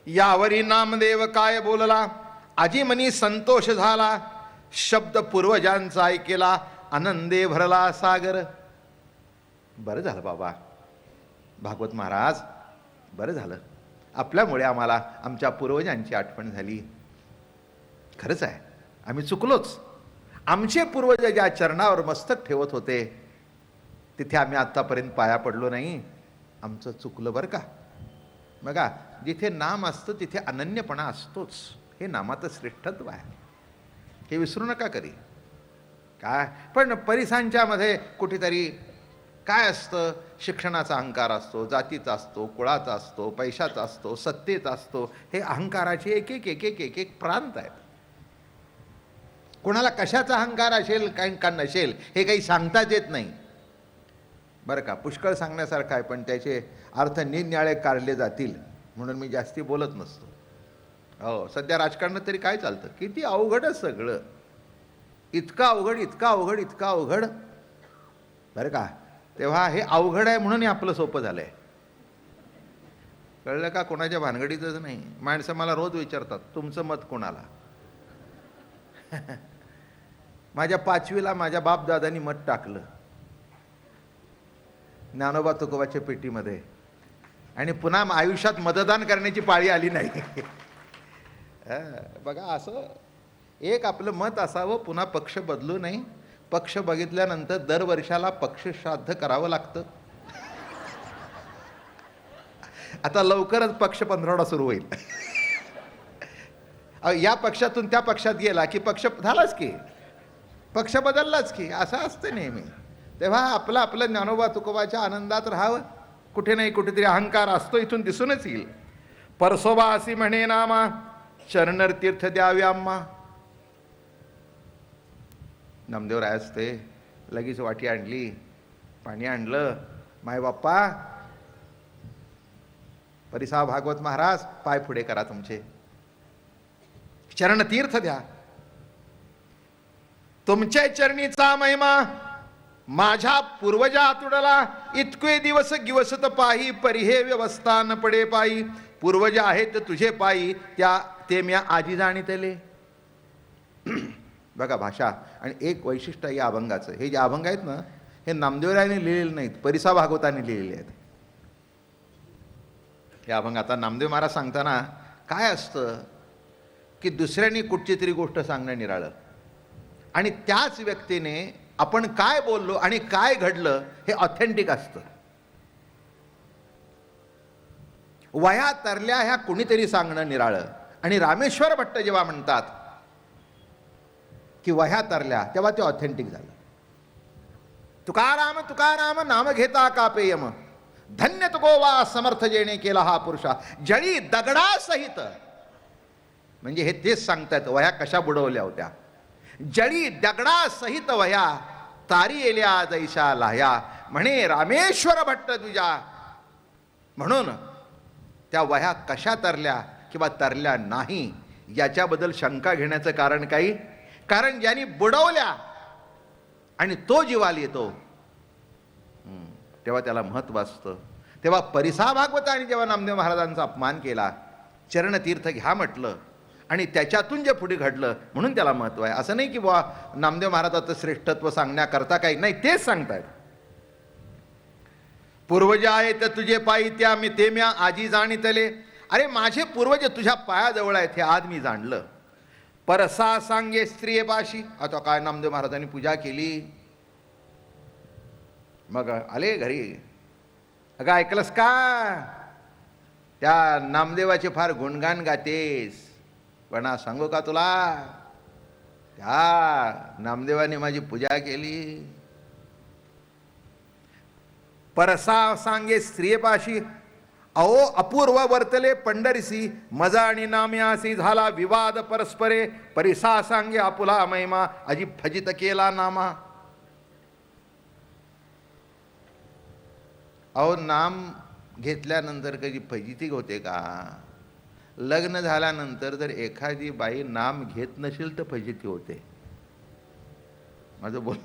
यावरी नामदेव काय बोलला, आजी मनी संतोष झाला, शब्द पूर्वजांचा ऐकेला, आनंदे भरला सागर. बरं झालं बाबा भागवत महाराज, बरं झालं, आपल्यामुळे आम्हाला आमच्या पूर्वजांची आठवण झाली. खरंच आहे, आम्ही चुकलोच. आमचे पूर्वज ज्या चरणावर मस्तक ठेवत होते तिथे आम्ही आत्तापर्यंत पाया पडलो नाही. आमचं चुकलं बरं का. बघा, जिथे नाम असतं तिथे अनन्यपणा असतोच. हे नामाचं श्रेष्ठत्व आहे, हे विसरू नका कधी. काय पण परिसांच्या मध्ये कुठेतरी काय असतं, शिक्षणाचा अहंकार असतो, जातीचा असतो, कुळाचा असतो, पैशाचा असतो, सत्तेचा असतो. हे अहंकाराचे एक एक एक एक एक एक प्रांत आहेत. कोणाला कशाचा अहंकार असेल काही का नसेल हे काही सांगताच येत नाही बरं का. पुष्कळ सांगण्यासारखं आहे, पण त्याचे अर्थ निरनिराळे काढले जातील म्हणून मी जास्ती बोलत नसतो. हो, सध्या राजकारणात तरी काय चालतं, किती अवघड सगळं, इतकं अवघड, इतकं अवघड, इतकं अवघड बरं का. तेव्हा हे अवघड आहे म्हणून हे आपलं सोपं झालं आहे. कळलं का. कोणाच्या भानगडीतच नाही. माणसं मला रोज विचारतात तुमचं मत कोणाला. माझ्या 5वीला माझ्या बापदादांनी मत टाकलं ज्ञानोबा तुकोबाच्या पेटीमध्ये, आणि पुन्हा आयुष्यात मतदान करण्याची पाळी आली नाही. बघा, असं एक आपलं मत असावं, पुन्हा पक्ष बदलू नाही. पक्ष बघितल्यानंतर दरवर्षाला पक्ष श्राद्ध करावं लागतं. आता लवकरच पक्ष पंधरवडा सुरू होईल. या पक्षातून त्या पक्षात गेला की पक्ष झालाच की, पक्ष बदललाच की, असं असतं नेहमी. तेव्हा आपलं आपलं ज्ञानोबा तुकोबाच्या आनंदात राहावं. कुठे नाही कुठेतरी अहंकार असतो, इथून दिसूनच येईल. परसोबा असी म्हणे नामा, चरणर तीर्थ द्यावे आम्हा. नामदेवरायच ते लगेच वाटी आणली, पाणी आणलं. माय बाप्पा, परिसा भागवत महाराज पाय पुढे करा तुमचे, चरण तीर्थ द्या. तुमच्या चरणीचा महिमा माझ्या पूर्वजा तुडला, इतके दिवस गिवसत पाही, परिहे व्यवस्था न पडे पायी. पूर्वज आहेत तुझे पायी, त्या ते म्या आजी जाणीतले. बघा भाषा. आणि एक वैशिष्ट्य या अभंगाचं, हे जे अभंग आहेत ना, हे नामदेवरायाने लिहिलेले नाहीत, परिसा भागवताने लिहिलेले आहेत. हे अभंग आता नामदेव महाराज सांगताना काय असतं की दुसऱ्यांनी कुठची तरी गोष्ट सांगणं निराळं, आणि त्याच व्यक्तीने आपण काय बोललो आणि काय घडलं हे ऑथेंटिक असतं. वया तरल्या ह्या कुणीतरी सांगणं निराळं. आणि रामेश्वर भट्ट जेव्हा म्हणतात की वह्या तरल्या, तेव्हा ते ऑथेंटिक झालं. तुकाराम तुकाराम नाम घेता कापेयम, धन्य तुकोबा समर्थ जेणे केला हा पुरुषा, जळी दगडासहित. म्हणजे हे तेच सांगतात वह्या कशा बुडवल्या होत्या. जळी दगडासहित वह्या, तारी येल्या जैशा लाह्या, म्हणे रामेश्वर भट्ट तुझ्या. म्हणून त्या वह्या कशा तरल्या किंवा तरल्या नाही याच्याबद्दल शंका घेण्याचं कारण काही, कारण ज्यांनी बुडवल्या आणि तो जीवाला येतो तेव्हा त्याला महत्त्व असतं. तेव्हा परिसा भागवताने जेव्हा नामदेव महाराजांचा अपमान केला, चरणतीर्थ घ्या म्हटलं, आणि त्याच्यातून जे पुढे घडलं म्हणून त्याला महत्त्व आहे. असं नाही की बुवा नामदेव महाराजाचं श्रेष्ठत्व सांगण्याकरता काही नाही, तेच सांगतायत. पूर्वज आहेत तुझे पायी, त्या मी ते म्या आजी जाणीतले. अरे माझे पूर्वज तुझ्या पायाजवळ आहेत हे आज मी जाणलं. परसा सांगे स्त्रियेपाशी. आता काय नामदेव महाराजांनी पूजा केली, मग आले घरी. अगं ऐकलंस का, त्या नामदेवाचे फार गुणगान गातेस, पण सांगू का तुला, त्या नामदेवाने माझी पूजा केली. परसा सांगे स्त्रियेपाशी, अहो अपूर्व वर्तले पंढरीसी, मजा आणि नाम्यासी झाला विवाद परस्परे. परिसा सांगे आपुला महिमा, अजी फजित केला नामा. अहो नाम घेतल्यानंतर कधी फजिती होते का. लग्न झाल्यानंतर जर एखादी बाई नाम घेत नसेल तर फजिती होते. माझं बोल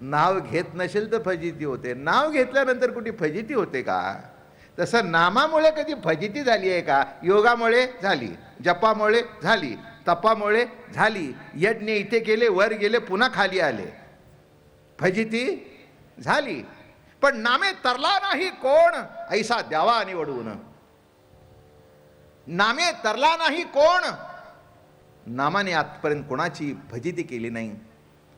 नाव घेत नसेल तर फजिती होते. नाव घेतल्यानंतर कुठे फजिती होते का? तसं नामामुळे कधी फजिती झाली आहे का? योगामुळे झाली, जपामुळे झाली, तपामुळे झाली. यज्ञ इथे केले, वर गेले, पुन्हा खाली आले, फजिती झाली. पण नामे तरला नाही कोण, ऐसा द्यावा आणि वडवून. नामे तरला नाही कोण, नामाने आजपर्यंत कोणाची फजिती केली नाही.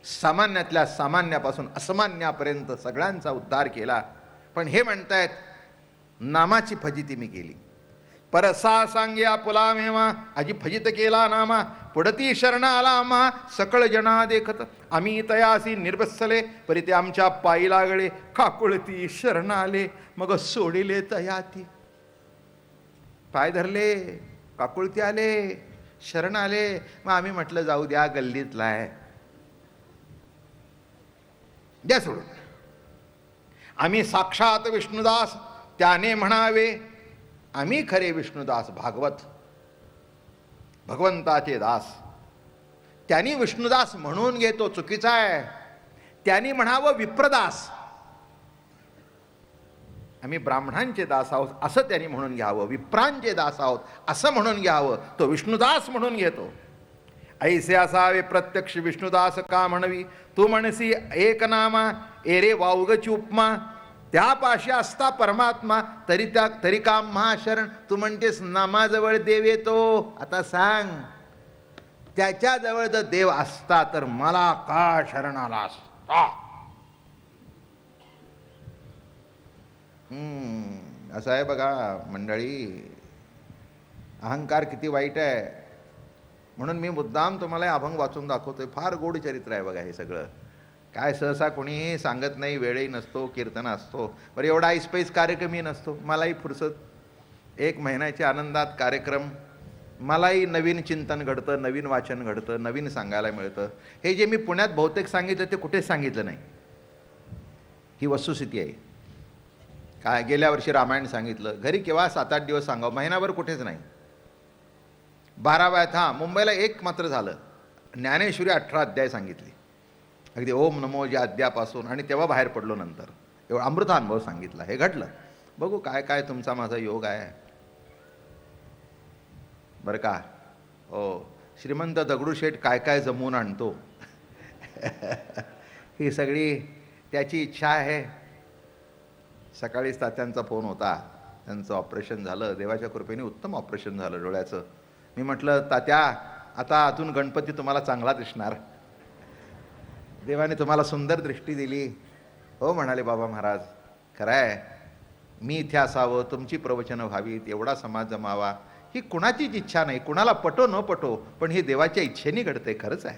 सामान्यातल्या सामान्यापासून असामान्यापर्यंत सगळ्यांचा उद्धार केला. पण हे म्हणतायत नामाची फजिती मी केली. परसा सांग्या पुला मेवा, आजी फजित केला नामा. पुढती शरण आला आम्हा, सकळ जना देखत. आम्ही तयासी निर्बसले, परी ते आमच्या पायी लागले. काकुळती शरण आले, मग सोडिले तयाती. पाय धरले, काकुळती आले, शरण आले. मग आम्ही म्हटलं जाऊ द्या, गल्लीतला आहे, द्या सोडून. आम्ही साक्षात विष्णुदास, त्याने म्हणावे आम्ही खरे विष्णुदास भागवत, भगवंताचे दास. त्यांनी विष्णुदास म्हणून घेतो, चुकीचा आहे. त्यांनी म्हणावं विप्रदास, आम्ही ब्राह्मणांचे दास आहोत असं त्यांनी म्हणून घ्यावं. विप्रांचे दास आहोत असं म्हणून घ्यावं. तो विष्णुदास म्हणून घेतो. ऐसे असावे प्रत्यक्ष विष्णुदास का म्हणवी. तू म्हणसी एक नामा, एरे वावगची उपमा. त्यापाशी असता परमात्मा, तरी का महाशरण. तू म्हणतेस नामाजवळ देव येतो. आता सांग, त्याच्याजवळ जर देव असता तर मला का शरण आला असता? असं आहे बघा मंडळी, अहंकार किती वाईट आहे. म्हणून मी मुद्दाम तुम्हाला अभंग वाचून दाखवतोय. फार गोड चरित्र आहे बघा हे सगळं. काय सहसा कोणीही सांगत नाही, वेळही नसतो, कीर्तन असतो. बरं एवढा ऐसपैस कार्यक्रमही नसतो. मलाही फुरसत, 1 महिन्याच्या आनंदात कार्यक्रम. मलाही नवीन चिंतन घडतं, नवीन वाचन घडतं, नवीन सांगायला मिळतं. हे जे मी पुण्यात बहुतेक सांगितलं ते कुठेच सांगितलं नाही. ही वस्तुस्थिती आहे. काय गेल्या वर्षी रामायण सांगितलं, घरी केव्हा 7-8 दिवस सांगावं, महिनाभर कुठेच नाही. 12व्यात मुंबईला एक मात्र झालं, ज्ञानेश्वरी 18 अध्याय सांगितली. अगदी ओम नमो ज्या अध्यापासून, आणि तेव्हा बाहेर पडलो. नंतर एवढा अमृतानुभव सांगितला. हे घडलं. बघू काय काय तुमचा माझा योग आहे बरं का. हो, श्रीमंत दगडूशेठ काय काय जमवून आणतो ही सगळी त्याची इच्छा आहे. सकाळीच तात्यांचा फोन होता, त्यांचं ऑपरेशन झालं. देवाच्या कृपेने उत्तम ऑपरेशन झालं डोळ्याचं. मी म्हटलं तात्या, आता आतून गणपती तुम्हाला चांगला दिसणार, देवाने तुम्हाला सुंदर दृष्टी दिली. हो म्हणाले बाबा महाराज, खरं आहे, मी इथे असावं, तुमची प्रवचनं व्हावीत, एवढा समाज जमावा, ही कुणाचीच इच्छा नाही. कुणाला पटो न पटो, पण हे देवाच्या इच्छेने घडते. खरंच आहे,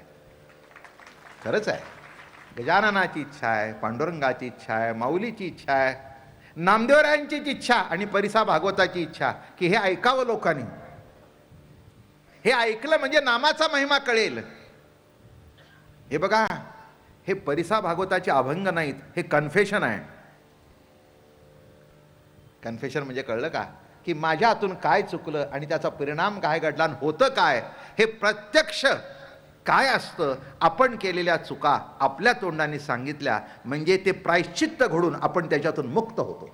खरंच आहे. गजाननाची इच्छा आहे, पांडुरंगाची इच्छा आहे, माऊलीची इच्छा आहे, नामदेवरायांचीच इच्छा आणि परिसा भागवताची इच्छा की हे ऐकावं लोकांनी. हे ऐकलं म्हणजे नामाचा महिमा कळेल. हे बघा, हे परिसा भागवताचे अभंग नाहीत, हे कन्फेशन आहे. कन्फेशन म्हणजे कळलं का, की माझ्या हातून काय चुकलं आणि त्याचा परिणाम काय घडला आणि होतं काय. हे प्रत्यक्ष काय असतं, आपण केलेल्या चुका आपल्या तोंडाने सांगितल्या म्हणजे ते प्रायश्चित्त घडून आपण त्याच्यातून मुक्त होतो.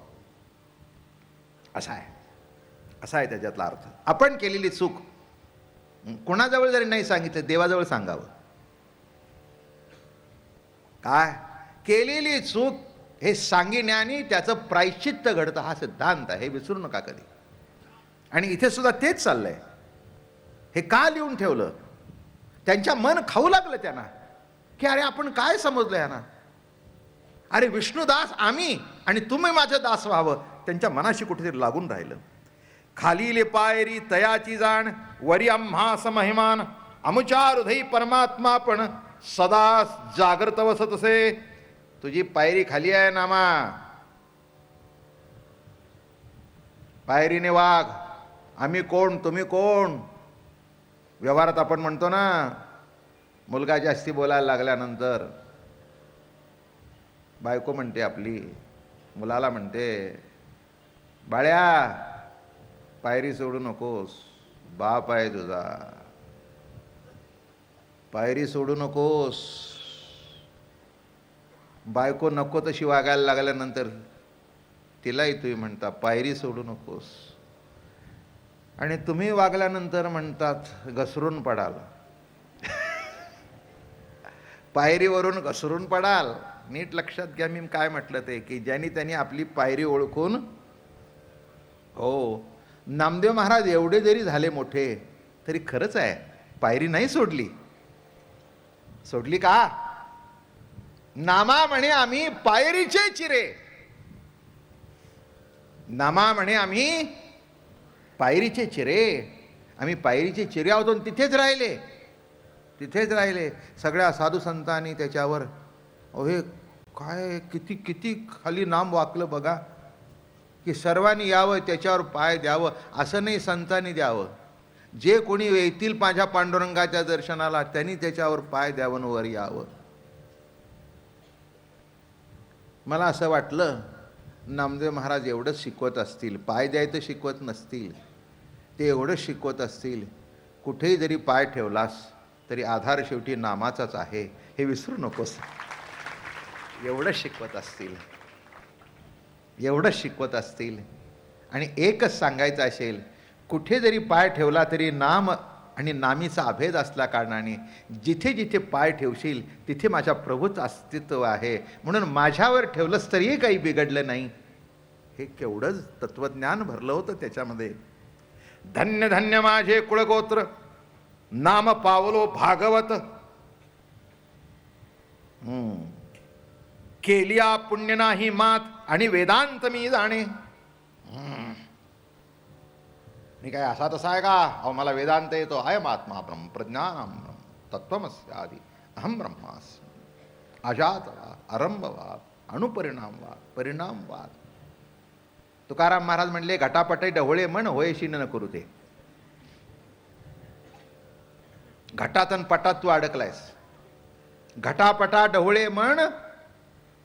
असा आहे, असा आहे त्याच्यातला अर्थ. आपण केलेली चूक कोणाजवळ जरी नाही सांगितलं, देवाजवळ सांगावं. काय केलेली चूक हे सांगिण्याने त्याचं प्रायश्चित्त घडतं, हा सिद्धांत आहे. हे विसरू नका कधी. आणि इथे सुद्धा तेच चाललंय. हे का लिहून ठेवलं, त्यांच्या मन खाऊ लागलं त्यांना, की अरे आपण काय समजलं यांना, अरे विष्णुदास आम्ही आणि तुम्ही माझं दास व्हावं. त्यांच्या मनाशी कुठेतरी लागून राहिलं. खालीले पायरी तयाची जाण, वरी आम्हा समहिमान, अमुच्या हृदयी परमात्मा पण सदा जागृत वसतसे. तुझी पायरी खाली आहे नामा, पायरीने वाघ. आम्ही कोण, तुम्ही कोण. व्यवहारात आपण म्हणतो ना, मुलगा जास्ती बोलायला लागल्यानंतर बायको म्हणते आपली मुलाला, म्हणते बाळ्या पायरी सोडू नकोस, बाप आहे तुझा, पायरी सोडू नकोस. बायको नको तशी वागायला लागल्यानंतर तिलाही तुम्ही म्हणता पायरी सोडू नकोस, आणि तुम्ही वागल्यानंतर म्हणतात घसरून पडाल. पायरीवरून घसरून पडाल. नीट लक्षात घ्या मी काय म्हटलं ते, की ज्यांनी त्यांनी आपली पायरी ओळखून. हो, नामदेव महाराज एवढे जरी झाले मोठे तरी खरंच आहे पायरी नाही सोडली. सोडली का? नामा म्हणे आम्ही पायरीचे चिरे. नामा म्हणे आम्ही पायरीचे चिरे. आम्ही पायरीचे चिरे आहोत आणि तिथेच राहिले, तिथेच राहिले. सगळ्या साधू संतांनी त्याच्यावर हे काय किती किती खाली नाम वाकलं बघा, की सर्वांनी यावं त्याच्यावर पाय द्यावं. असं नाही संतांनी द्यावं, जे कोणी येतील माझ्या पांडुरंगाच्या दर्शनाला त्यांनी त्याच्यावर पाय द्यावं, वर यावं. मला असं वाटलं नामदेव महाराज एवढंच शिकवत असतील, पाय द्यायचं शिकवत नसतील, ते एवढंच शिकवत असतील, कुठेही जरी पाय ठेवलास तरी आधार शेवटी नामाचाच आहे हे विसरू नकोस. एवढंच शिकवत असतील, एवढंच शिकवत असतील. आणि एकच सांगायचं असेल, कुठे जरी पाय ठेवला तरी नाम आणि नामीचा अभेद असल्या कारणाने जिथे जिथे पाय ठेवशील तिथे माझ्या प्रभूचं अस्तित्व आहे, म्हणून माझ्यावर ठेवलंस तरीही काही बिघडलं नाही. हे केवढंच तत्वज्ञान भरलं होतं त्याच्यामध्ये. धन्य धन्य माझे कुळगोत्र, नाम पावलो भागवत. केलिया पुण्य नाही मात, आणि वेदांत मी जाणे. मी काय असा तसा आहे का? अहो मला वेदांत येतो. अयम आत्मा ब्रह्म प्रज्ञानम ब्रह्म तत्वमस्य आदि अहम ब्रह्मास्मि. अजातवाद, आरंभवाद, अणुपरिणामवाद, परिणामवाद. तुकाराम महाराज म्हणले, घटापटे डहोळे मन होयशी न करू ते. घटात आणि पटात तू अडकलायस. घटापटा डहोळे मन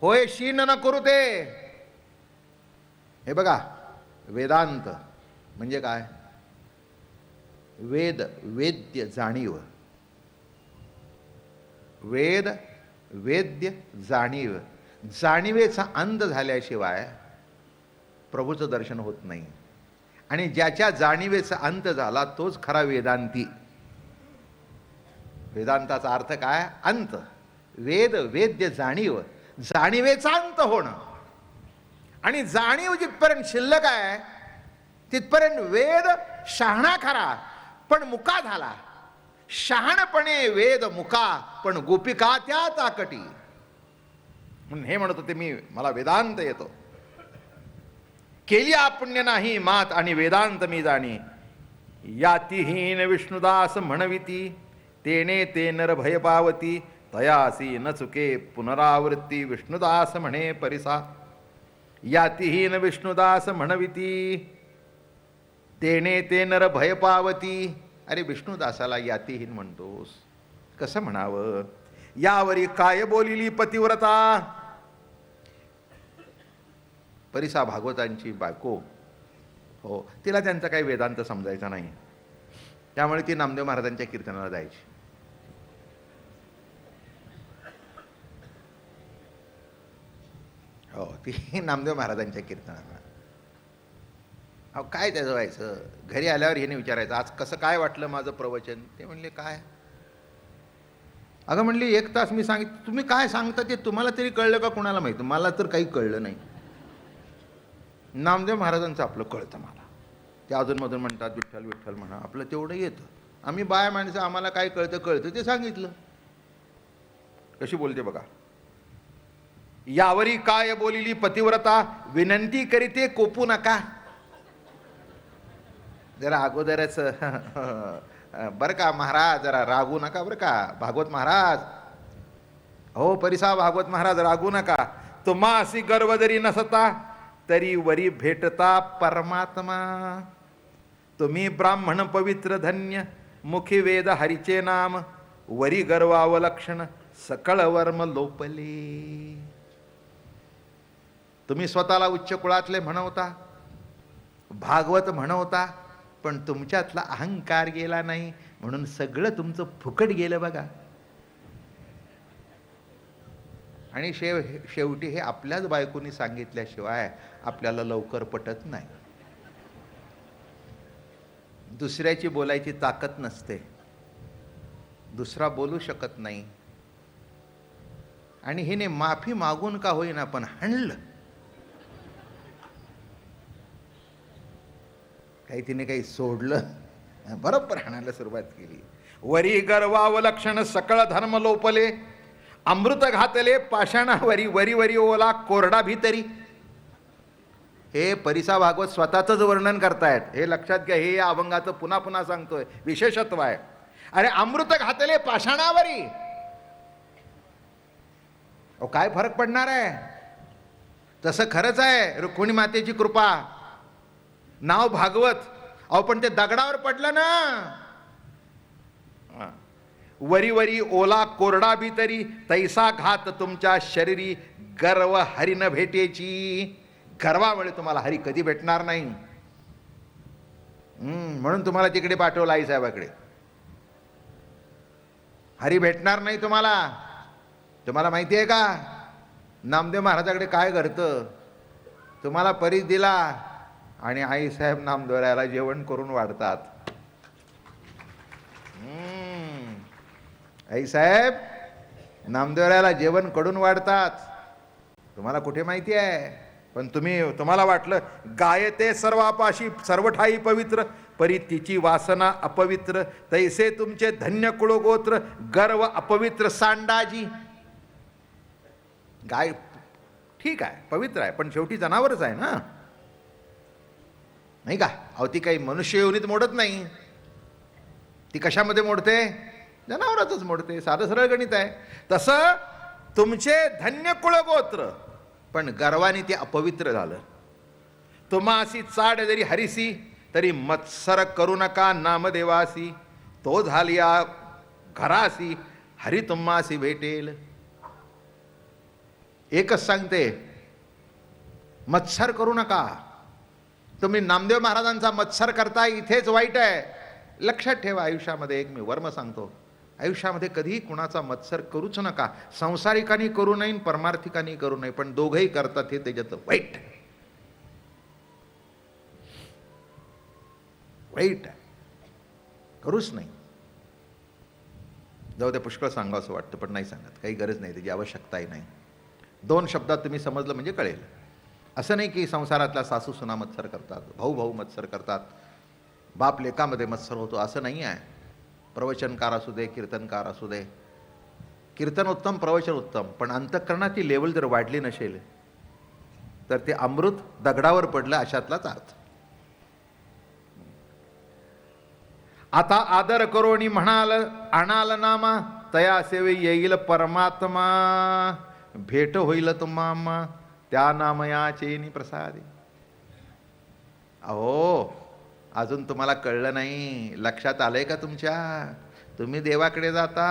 होय शीन न करू ते. हे बघा, वेदांत म्हणजे काय? वेद, वेद्य, जाणीव. वेद, वेद्य, जाणीव. जाणीवेचा अंत झाल्याशिवाय प्रभूचं दर्शन होत नाही. आणि ज्याच्या जाणीवेचा अंत झाला तोच खरा वेदांती. वेदांताचा अर्थ काय? अंत. वेद, वेद्य, जाणीव. जाणीवेचा अंत होणं. आणि जाणीव जिथपर्यंत शिल्लक आहे तिथपर्यंत वेद शहाणा खरा पण मुका झाला. शहाणपणे वेद मुका पण गोपिका त्या ताकटी. म्हणून हे म्हणत होते मी, मला वेदांत येतो. केलिया पुण्य नाही मात, आणि वेदांत मी जाणी. यातीहीन विष्णुदास म्हणविती, तेने ते नर भय पावती. तयासी न चुके पुनरावृत्ती, विष्णुदास म्हणे परिसा. यातीहीन विष्णुदास म्हणविती, तेने ते नर भय पावती. अरे विष्णुदासाला यातीहीन म्हणतोस, कसं म्हणावं? यावरी काय बोलिली पतिव्रता. परिसा भागवतांची बायको, हो, तिला त्यांचा काही वेदांत समजायचा नाही, त्यामुळे ती नामदेव महाराजांच्या कीर्तनाला जायची. हो, ती नामदेव महाराजांच्या कीर्तनाला. अहो काय त्याचं व्हायचं? घरी आल्यावर हिने विचारायचं, आज कसं काय वाटलं माझं प्रवचन? ते म्हणले काय? अगं म्हणली 1 तास मी सांगितलं, तुम्ही काय सांगता ते तुम्हाला तरी कळलं का कुणाला माहिती? मला तर काही कळलं नाही. नामदेव महाराजांचं आपलं कळतं मला. ते अजूनमधून म्हणतात विठ्ठल विठ्ठल म्हणा, आपलं तेवढं येतं. आम्ही बाया माणसं, आम्हाला काय कळतं ते सांगितलं. कशी बोलते बघा. यावरी काय बोलिली पतिव्रता, विनंती करीते कोपू नका. जरा अगोदरच बरं का महाराज, जरा रागू नका बरं का भागवत महाराज. हो परिसा भागवत महाराज, रागू नका. तुम्हा अशी गर्व जरी नसता तरी वरी भेटता परमात्मा. तुम्ही ब्राह्मण पवित्र धन्य, मुखी वेद हरीचे नाम. वरी गर्वावलक्षण सकळ वर्म लोपले. तुम्ही स्वतःला उच्च कुळातले म्हणवता, भागवत म्हणवता, पण तुमच्यातला अहंकार गेला नाही, म्हणून सगळं तुमचं फुकट गेलं बघा. आणि शेवटी हे आपल्याच बायकोनी सांगितल्याशिवाय आपल्याला लवकर पटत नाही. दुसऱ्याची बोलायची ताकद नसते, दुसरा बोलू शकत नाही, आणि हिने माफी मागून का होईना पण हाणलं. काही तिने काही सोडलं, बरोबर हाणायला सुरुवात केली. वरी गर्वावलक्षण सकळ धर्म लोपले, अमृत घातले पाषाणावरी, वरी वरी ओला कोरडा भीतरी. हे परिसा भागवत स्वतःच वर्णन करतायत, हे लक्षात घ्या. हे या अभंगाचं पुन्हा पुन्हा सांगतोय, विशेषत्व आहे. अरे अमृत घातले पाषाणावरी, अहो काय फरक पडणार आहे? तसं खरंच आहे रुक्मिणी मातेची कृपा, नाव भागवत. अहो पण ते दगडावर पडलं ना. वरी वरी ओला कोरडा भीतरी, तैसा घात तुमच्या शरीरी, गर्व हरी न भेटेची. गर्वामुळे तुम्हाला हरी कधी भेटणार नाही. म्हणून तुम्हाला तिकडे पाठवलं आईसाहेबाकडे. हरी भेटणार नाही तुम्हाला. तुम्हाला माहिती आहे का नामदेव महाराजाकडे काय घडतं? तुम्हाला परीस दिला आणि आईसाहेब नामदेवरायाला जेवण करून वाढतात. आईसाहेब नामदेवरायाला जेवण कडून वाढतात. तुम्हाला कुठे माहिती आहे? पण तुम्हाला वाटलं गायते सर्वापाशी सर्वठाई पवित्र, परी तिची वासना अपवित्र. तैसे तुमचे धन्य कुळगोत्र, गर्व अपवित्र सांडाजी. गाय ठीक आहे पवित्र आहे, पण शेवटी जनावरच आहे ना, नाही का? अहो ती काही मनुष्य योनीत मोडत नाही. ती कशामध्ये मोडते? जनावरातच मोडते. साधं सरळ गणित आहे. तसं तुमचे धन्य कुळगोत्र, पण गर्वाने ते अपवित्र झालं. तुम्हासी चाड जरी हरिसी, तरी मत्सर करू नका नामदेवासी. तो झालिया घरासी, हरी तुम्हासी भेटेल. एकच सांगते, मत्सर करू नका. तुम्ही नामदेव महाराजांचा मत्सर करताय, इथेच वाईट आहे. लक्षात ठेवा. आयुष्यामध्ये एक मी वर्म सांगतो, आयुष्यामध्ये कधीही कुणाचा मत्सर करूच नका. संसारिकांनी करू नये, परमार्थिकांनी करू नये, पण दोघंही करतात हे त्याच्यात वाईट वाईट करूच नाही. जाऊ द्या, पुष्कळ सांगावं असं वाटतं पण नाही सांगत, काही गरज नाही, त्याची आवश्यकताही नाही. 2 शब्दात तुम्ही समजलं म्हणजे कळेल. असं नाही की संसारातल्या सासू सुना मत्सर करतात, भाऊ भाऊ मत्सर करतात, बाप लेकामध्ये मत्सर होतो, असं नाही आहे. प्रवचनकार असू दे, कीर्तनकार असू दे, कीर्तन उत्तम, प्रवचन उत्तम, पण अंतःकरणाची लेवल जर वाढली नसेल तर ते अमृत दगडावर पडलं अशातलाच अर्थ. आता आदर करोनी म्हणाल आणाल नामा, तया सेवे येईल परमात्मा. भेट होईल तुम्हा त्या नामयाचे प्रसादे. अहो अजून तुम्हाला कळलं नाही, लक्षात आलंय का तुमच्या? तुम्ही देवाकडे जाता,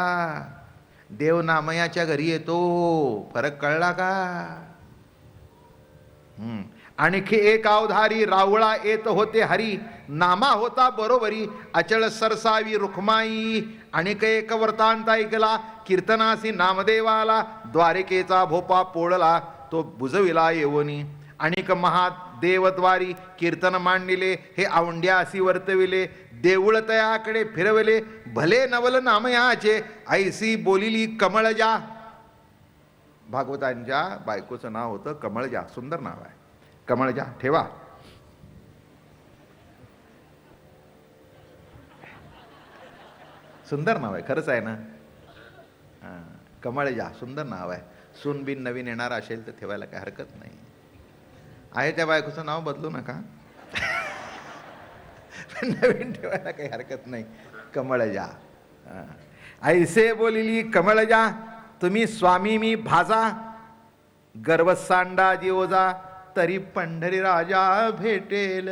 देव नामयाच्या घरी येतो. फरक कळला का? आणखी एक अवधारी रावळा येत होते हरी, नामा होता बरोबरी अचळ सरसावी रुखमाई. आणिक एक वृत्तांत ऐकला कीर्तनासी नामदेवाला, द्वारिकेचा भोपा पोळला तो बुजविला येवनी. आणिक महादेवद्वारी कीर्तन मांडिले, हे औंड्या असी वर्तविले. देऊळ तयाकडे फिरवले, भले नवल नामयाचे. ऐसी बोलिली कमळजा. भागवतांच्या बायकोचं नाव होतं कमळजा. सुंदर नाव आहे कमळजा, ठेवा. सुंदर नाव आहे, खरंच आहे ना. कमळजा सुंदर नाव आहे. सून बिन नवीन येणार असेल तर ठेवायला काही हरकत नाही आहे. त्या बायकोचं नाव बदलू नका, नवीन ठेवायला काही हरकत नाही. कमळजा. ऐसे बोलिली कमळजा, तुम्ही स्वामी मी भाजा. गर्वसांडा जीवजा, तरी पंढरी राजा भेटेल.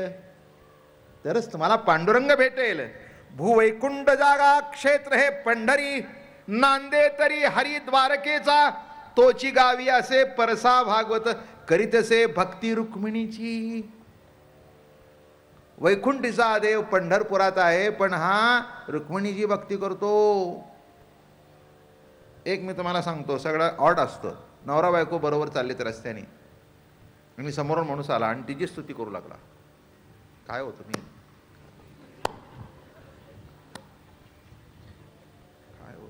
तरच तुम्हाला पांडुरंग भेटेल. भूवैकुंठ जागा क्षेत्र हे पंढरी, नांदे तरी हरी द्वारकेचा. तोची गावी असे परसा भागवत, करीतसे भक्ती रुक्मिणीची. वैकुंठीचा देव पंढरपुरात आहे, पण हा रुक्मिणीची भक्ती करतो. एक मी तुम्हाला सांगतो, सगळं ऑड असतं. नवरा बायको बरोबर चाललेत रस्त्याने आणि समोरून माणूस आला आणि तिची स्तुती करू लागला. काय हो तुम्ही, काय हो.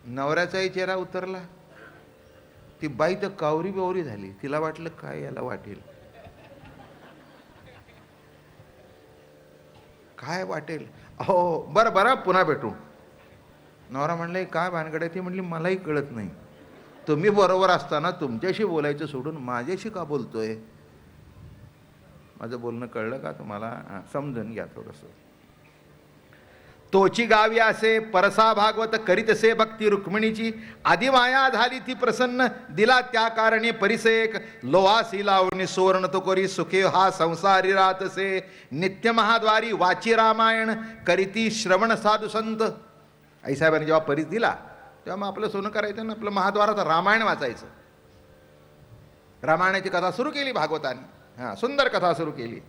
नवऱ्याचाही चेहरा उतरला. ती बाई तर कावरी बिवरी झाली. तिला वाटलं काय याला वाटेल, काय वाटेल. हो बरं बरं पुन्हा भेटू. नवरा म्हणले काय भानगड आहे. ती म्हणली मलाही कळत नाही. तुम्ही बरोबर असताना तुमच्याशी बोलायचं सोडून माझ्याशी का बोलतोय. माझं बोलणं कळलं का तुम्हाला? समजून घ्या थोडंसं. तोची गावी असे परसा भागवत करीतसे भक्ती रुक्मिणीची. आदिमाया झाली ती प्रसन्न दिला त्या कारणे परिसेक. लोहासी लावणी सुवर्ण तो करी सुखे हा संसारी राहतसे. नित्य महाद्वारी वाची रामायण करीती श्रवण साधू संत. आईसाहेबांनी जेव्हा परीस दिला तेव्हा मग आपलं सोनं करायचं ना, आपलं महाद्वारात रामायण वाचायचं. रामायणाची कथा सुरू केली भागवताने. हां, सुंदर कथा सुरू केली.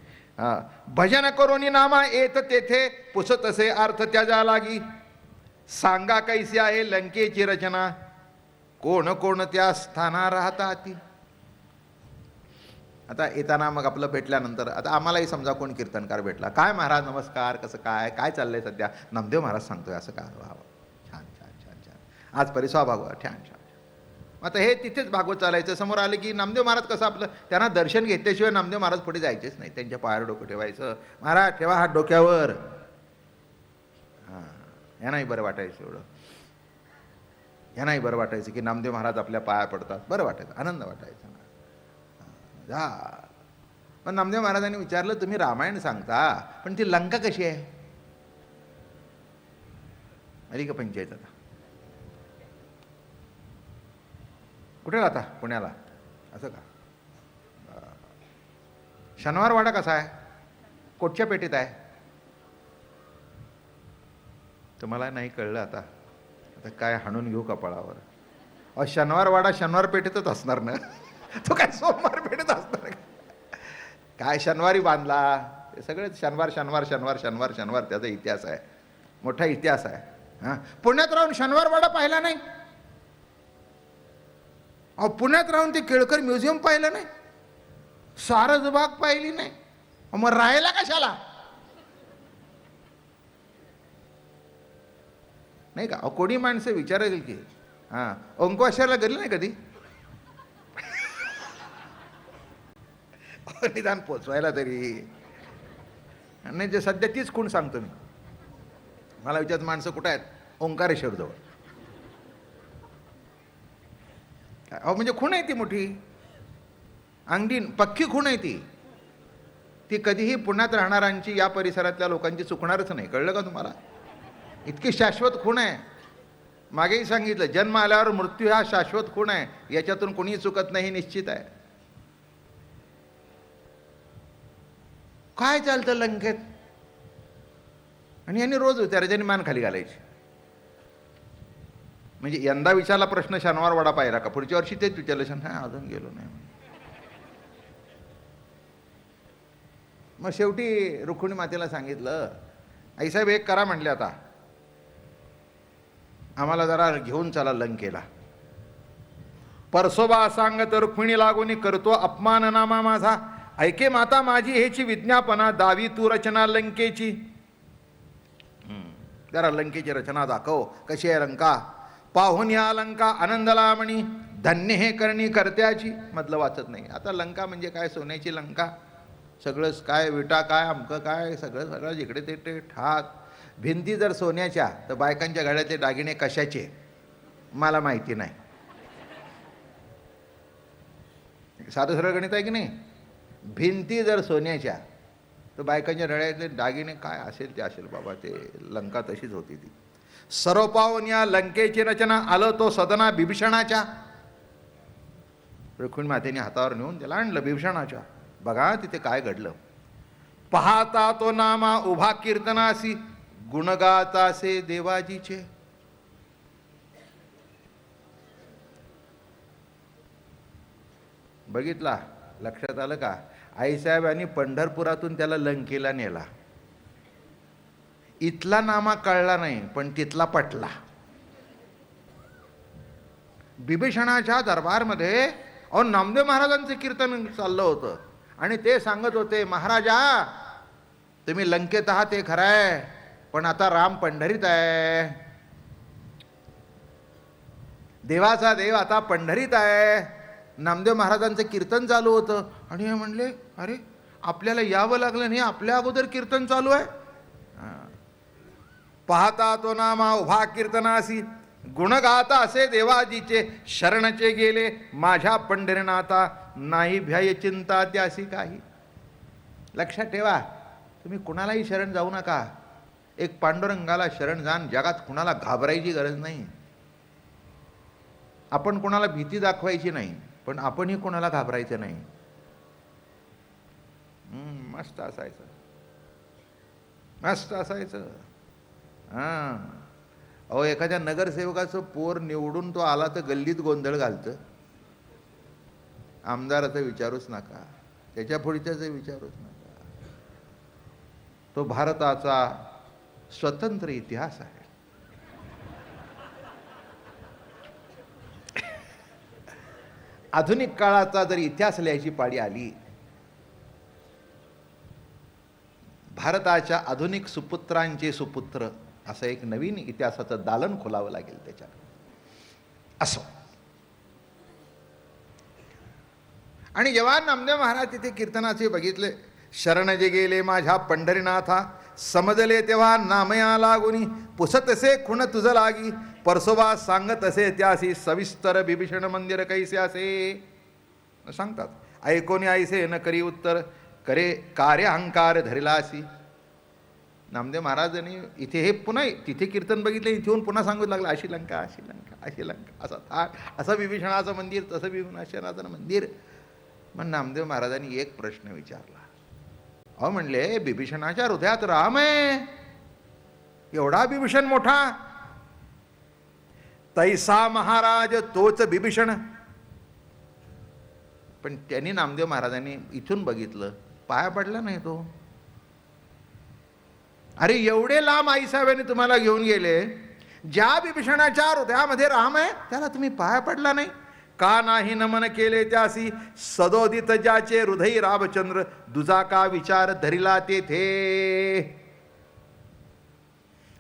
भजन करोनी नामा येत तेथे पुसतसे अर्थ त्याच्या लागी. सांगा कैसी आहे लंकेची रचना कोण कोण त्या स्थाना राहतात. आता येताना मग आपलं भेटल्यानंतर आता आम्हालाही समजा कोण कीर्तनकार भेटला. काय महाराज नमस्कार, कसं काय काय चाललंय सध्या. नामदेव महाराज सांगतोय असं काय. वा छान छान छान छान. आज परिसवा भागवत छान छान. आता हे तिथेच भागवत चालायचं. समोर आलं की नामदेव महाराज कसं आपलं त्यांना दर्शन घेतल्याशिवाय नामदेव महाराज पुढे जायचेच नाही. त्यांच्या पायावर डोकं ठेवायचं. महाराज ठेवा हात डोक्यावर. हां, यांनाही बरं वाटायचं एवढं. यांनाही बरं वाटायचं की नामदेव महाराज आपल्या पाया पडतात. बरं वाटायचं, आनंद वाटायचा. जा पण नामदेव महाराजांनी विचारलं तुम्ही रामायण सांगता पण ती लंका कशी आहे. आली का पंचायत आता. कुठे राहता. पुण्याला. असं का. शनिवारवाडा कसा आहे. कोटच्या पेठेत आहे. तुम्हाला नाही कळलं आता. आता काय हाणून घेऊ कपाळावर. शनिवारवाडा शनिवार पेठेतच असणार ना. तो काय सोमवार पेठेत असणार काय. शनिवारी बांधला. हे सगळे शनिवार शनिवार शनिवार शनिवार शनिवार त्याचा इतिहास आहे. मोठा इतिहास आहे. हां, पुण्यात राहून शनिवारवाडा पाहिला नाही. अहो पुण्यात राहून ते केळकर म्युझियम पाहिलं नाही. सारसबाग पाहिली नाही. मग राहायला कशाला. नाही का. कोणी माणसं विचारेल की हां अंकुआश्रला गेली नाही कधी. निदान पोचवायला तरी. नाही जे सध्या तीच खूण सांगतो मी. मला विचारत माणसं कुठं आहेत. ओंकारेश्वर जवळ. अहो म्हणजे खूण आहे ती मोठी. अंगडी पक्की खूण आहे ती. ती कधीही पुण्यात राहणाऱ्यांची या परिसरातल्या लोकांची चुकणारच नाही. कळलं का तुम्हाला. इतकी शाश्वत खूण आहे. मागेही सांगितलं जन्म आल्यावर मृत्यू हा शाश्वत खूण आहे. याच्यातून कोणीही चुकत नाही हे निश्चित आहे. काय चालतं लंकेत. आणि यांनी रोज विचारायचे मान खाली घालायची. म्हणजे यंदा विचारला प्रश्न शनिवारवाडा पाहिला का. पुढच्या वर्षी तेच विचारलं. हां अजून गेलो नाही. मग शेवटी रुक्मिणी मातेला सांगितलं आईसाहेब एक करा म्हणले आता आम्हाला जरा घेऊन चला लंकेला. परसोबा सांगत रुक्मिणी लागून करतो अपमान नामा माझा. ऐके माता माझी हेची विज्ञापना दावी तू रचना लंकेची. जरा लंकेची रचना दाखव कशी आहे लंका. पाहून या लंका आनंद लामणी धन्य हे करणी करत्याची. मधलं वाचत नाही. आता लंका म्हणजे काय. सोन्याची लंका. सगळंच काय विटा काय अमकं काय सगळं सगळं जिकडे ते ठाक. भिंती जर सोन्याच्या तर बायकांच्या गळ्यातले दागिने कशाचे मला माहिती नाही. साधं सरळ गणित आहे की नाही. भिंती जर सोन्याच्या तर बायकांच्या गळ्यातले दागिने काय असेल ते असेल बाबा. ते लंका तशीच होती ती. सर्व पाहून या लंकेची रचना आलं तो सदना बिभीषणाच्या. रुक्मिणी मातेने हातावर नेऊन त्याला आणलं बिभीषणाच्या. बघा तिथे काय घडलं. पाहता तो नामा उभा कीर्तनासी गुणगातासे देवाजीचे. बघितला. लक्षात आलं का. आईसाहेबांनी पंढरपुरातून त्याला लंकेला नेला. इथला नामा कळला नाही पण तिथला पटला. बिभीषणाच्या दरबारमध्ये अहो नामदेव महाराजांचं कीर्तन चाललं होतं आणि ते सांगत होते, महाराजा तुम्ही लंकेत आहात ते खरं आहे, पण आता राम पंढरीत आहे. देवाचा देव आता पंढरीत आहे. नामदेव महाराजांचं कीर्तन चालू होतं आणि हे म्हणले, अरे आपल्याला यावं लागलं नाही, आपल्या अगोदर कीर्तन चालू आहे. पाहता तो नामा उभा कीर्तनासी, गुण गाता असे देवाजीचे, शरणचे गेले माझ्या पंढरीनाथा, नाही भ्याय चिंता त्यासी काही. लक्षात ठेवा, तुम्ही कुणालाही शरण जाऊ नका. एक पांडुरंगाला शरण जाण. जगात कुणाला घाबरायची गरज नाही. आपण कुणाला भीती दाखवायची नाही, पण आपणही कुणाला घाबरायचं नाही. मस्त असायचं, मस्त असायचं. हां, अहो एखाद्या नगरसेवकाचं पोर निवडून तो आला तर गल्लीत गोंधळ घालतं. आमदाराचं विचारूच नका, त्याच्या पुढच्याचं विचारूच नका. तो भारताचा स्वतंत्र इतिहास आहे. आधुनिक काळाचा जर इतिहास लिहायची पाळी आली, भारताच्या आधुनिक सुपुत्रांचे सुपुत्र असं एक नवीन इतिहासाचं दालन खोलावं लागेल त्याच्यात. असो. आणि जेव्हा नामदेव महाराज तिथे कीर्तनाचे बघितले, शरण जे गेले माझ्या पंढरीनाथा, समजले तेव्हा नामया लागुनी, पुसतसे खुण तुझ लागी, परसोबा सांगत असे त्यासी, सविस्तर बिभीषण मंदिर कैसे असे. सांगतात, ऐकोनी ऐसे न करी उत्तर, करे कार्य अहंकार धरिलासी. नामदेव महाराजांनी इथे हे पुन्हा तिथे कीर्तन बघितलं, इथे येऊन पुन्हा सांगू लागलं, अशी लंका अशी लंका अशी लंका, असा थाट, असं बिभीषणाचं मंदिर, तसं बिभीषणाचं मंदिर. मग नामदेव महाराजांनी एक प्रश्न विचारला. अहो म्हणले, बिभीषणाच्या हृदयात राम आहे, एवढा बिभीषण मोठा, तैसा महाराज तोच बिभीषण. पण त्यांनी नामदेव महाराजांनी इथून बघितलं, पाया पडला नाही तो. अरे एवढे लांब आईसाहेबांनी तुम्हाला घेऊन गेले, ज्या बिभीषणाच्या हृदयामध्ये राम आहे त्याला तुम्ही पाया पडला नाही का? नाही नमन केले त्यासी, सदोदित ज्याचे हृदय रामचंद्र, दुजा का विचार धरिला तेथे.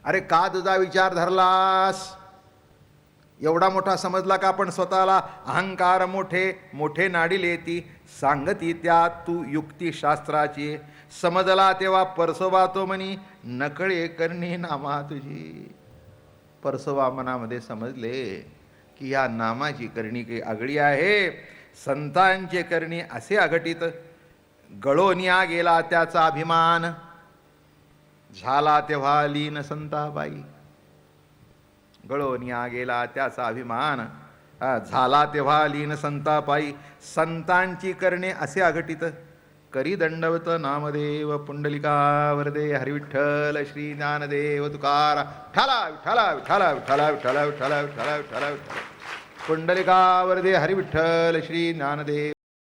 अरे का तुझा विचार धरलास? एवढा मोठा समजला का आपण स्वतःला? अहंकार मोठे मोठे नाडिले ती, सांगती त्या तू युक्ती शास्त्राची, समजला तेव्हा परसोबा तो म्हणी, नकळे करणी नामा तुझी. परसोबा मनामध्ये समजले की या नामाची करणी काही आगळी आहे. संतांचे करणी असे अघटित, गळोनिया गेला त्याचा अभिमान, झाला तेव्हा लीन संताबाई. गळोनिया गेला त्याचा अभिमान, झाला तेव्हा लीन संतापाई. संतांची करणे असे अघटित, करी दंडवत नामदेव पुंडलिका वरदे, हरिविठ्ठल श्री ज्ञानदेव तुकारा. ठला विठ्ठला विठ्ठला विठ्ठला विठ्ठला विठ्ठला विठ्ठला विठ्ठला विठ्ठला, पुंडलिका वरदे हरिविठ्ठल श्री ज्ञानदेव.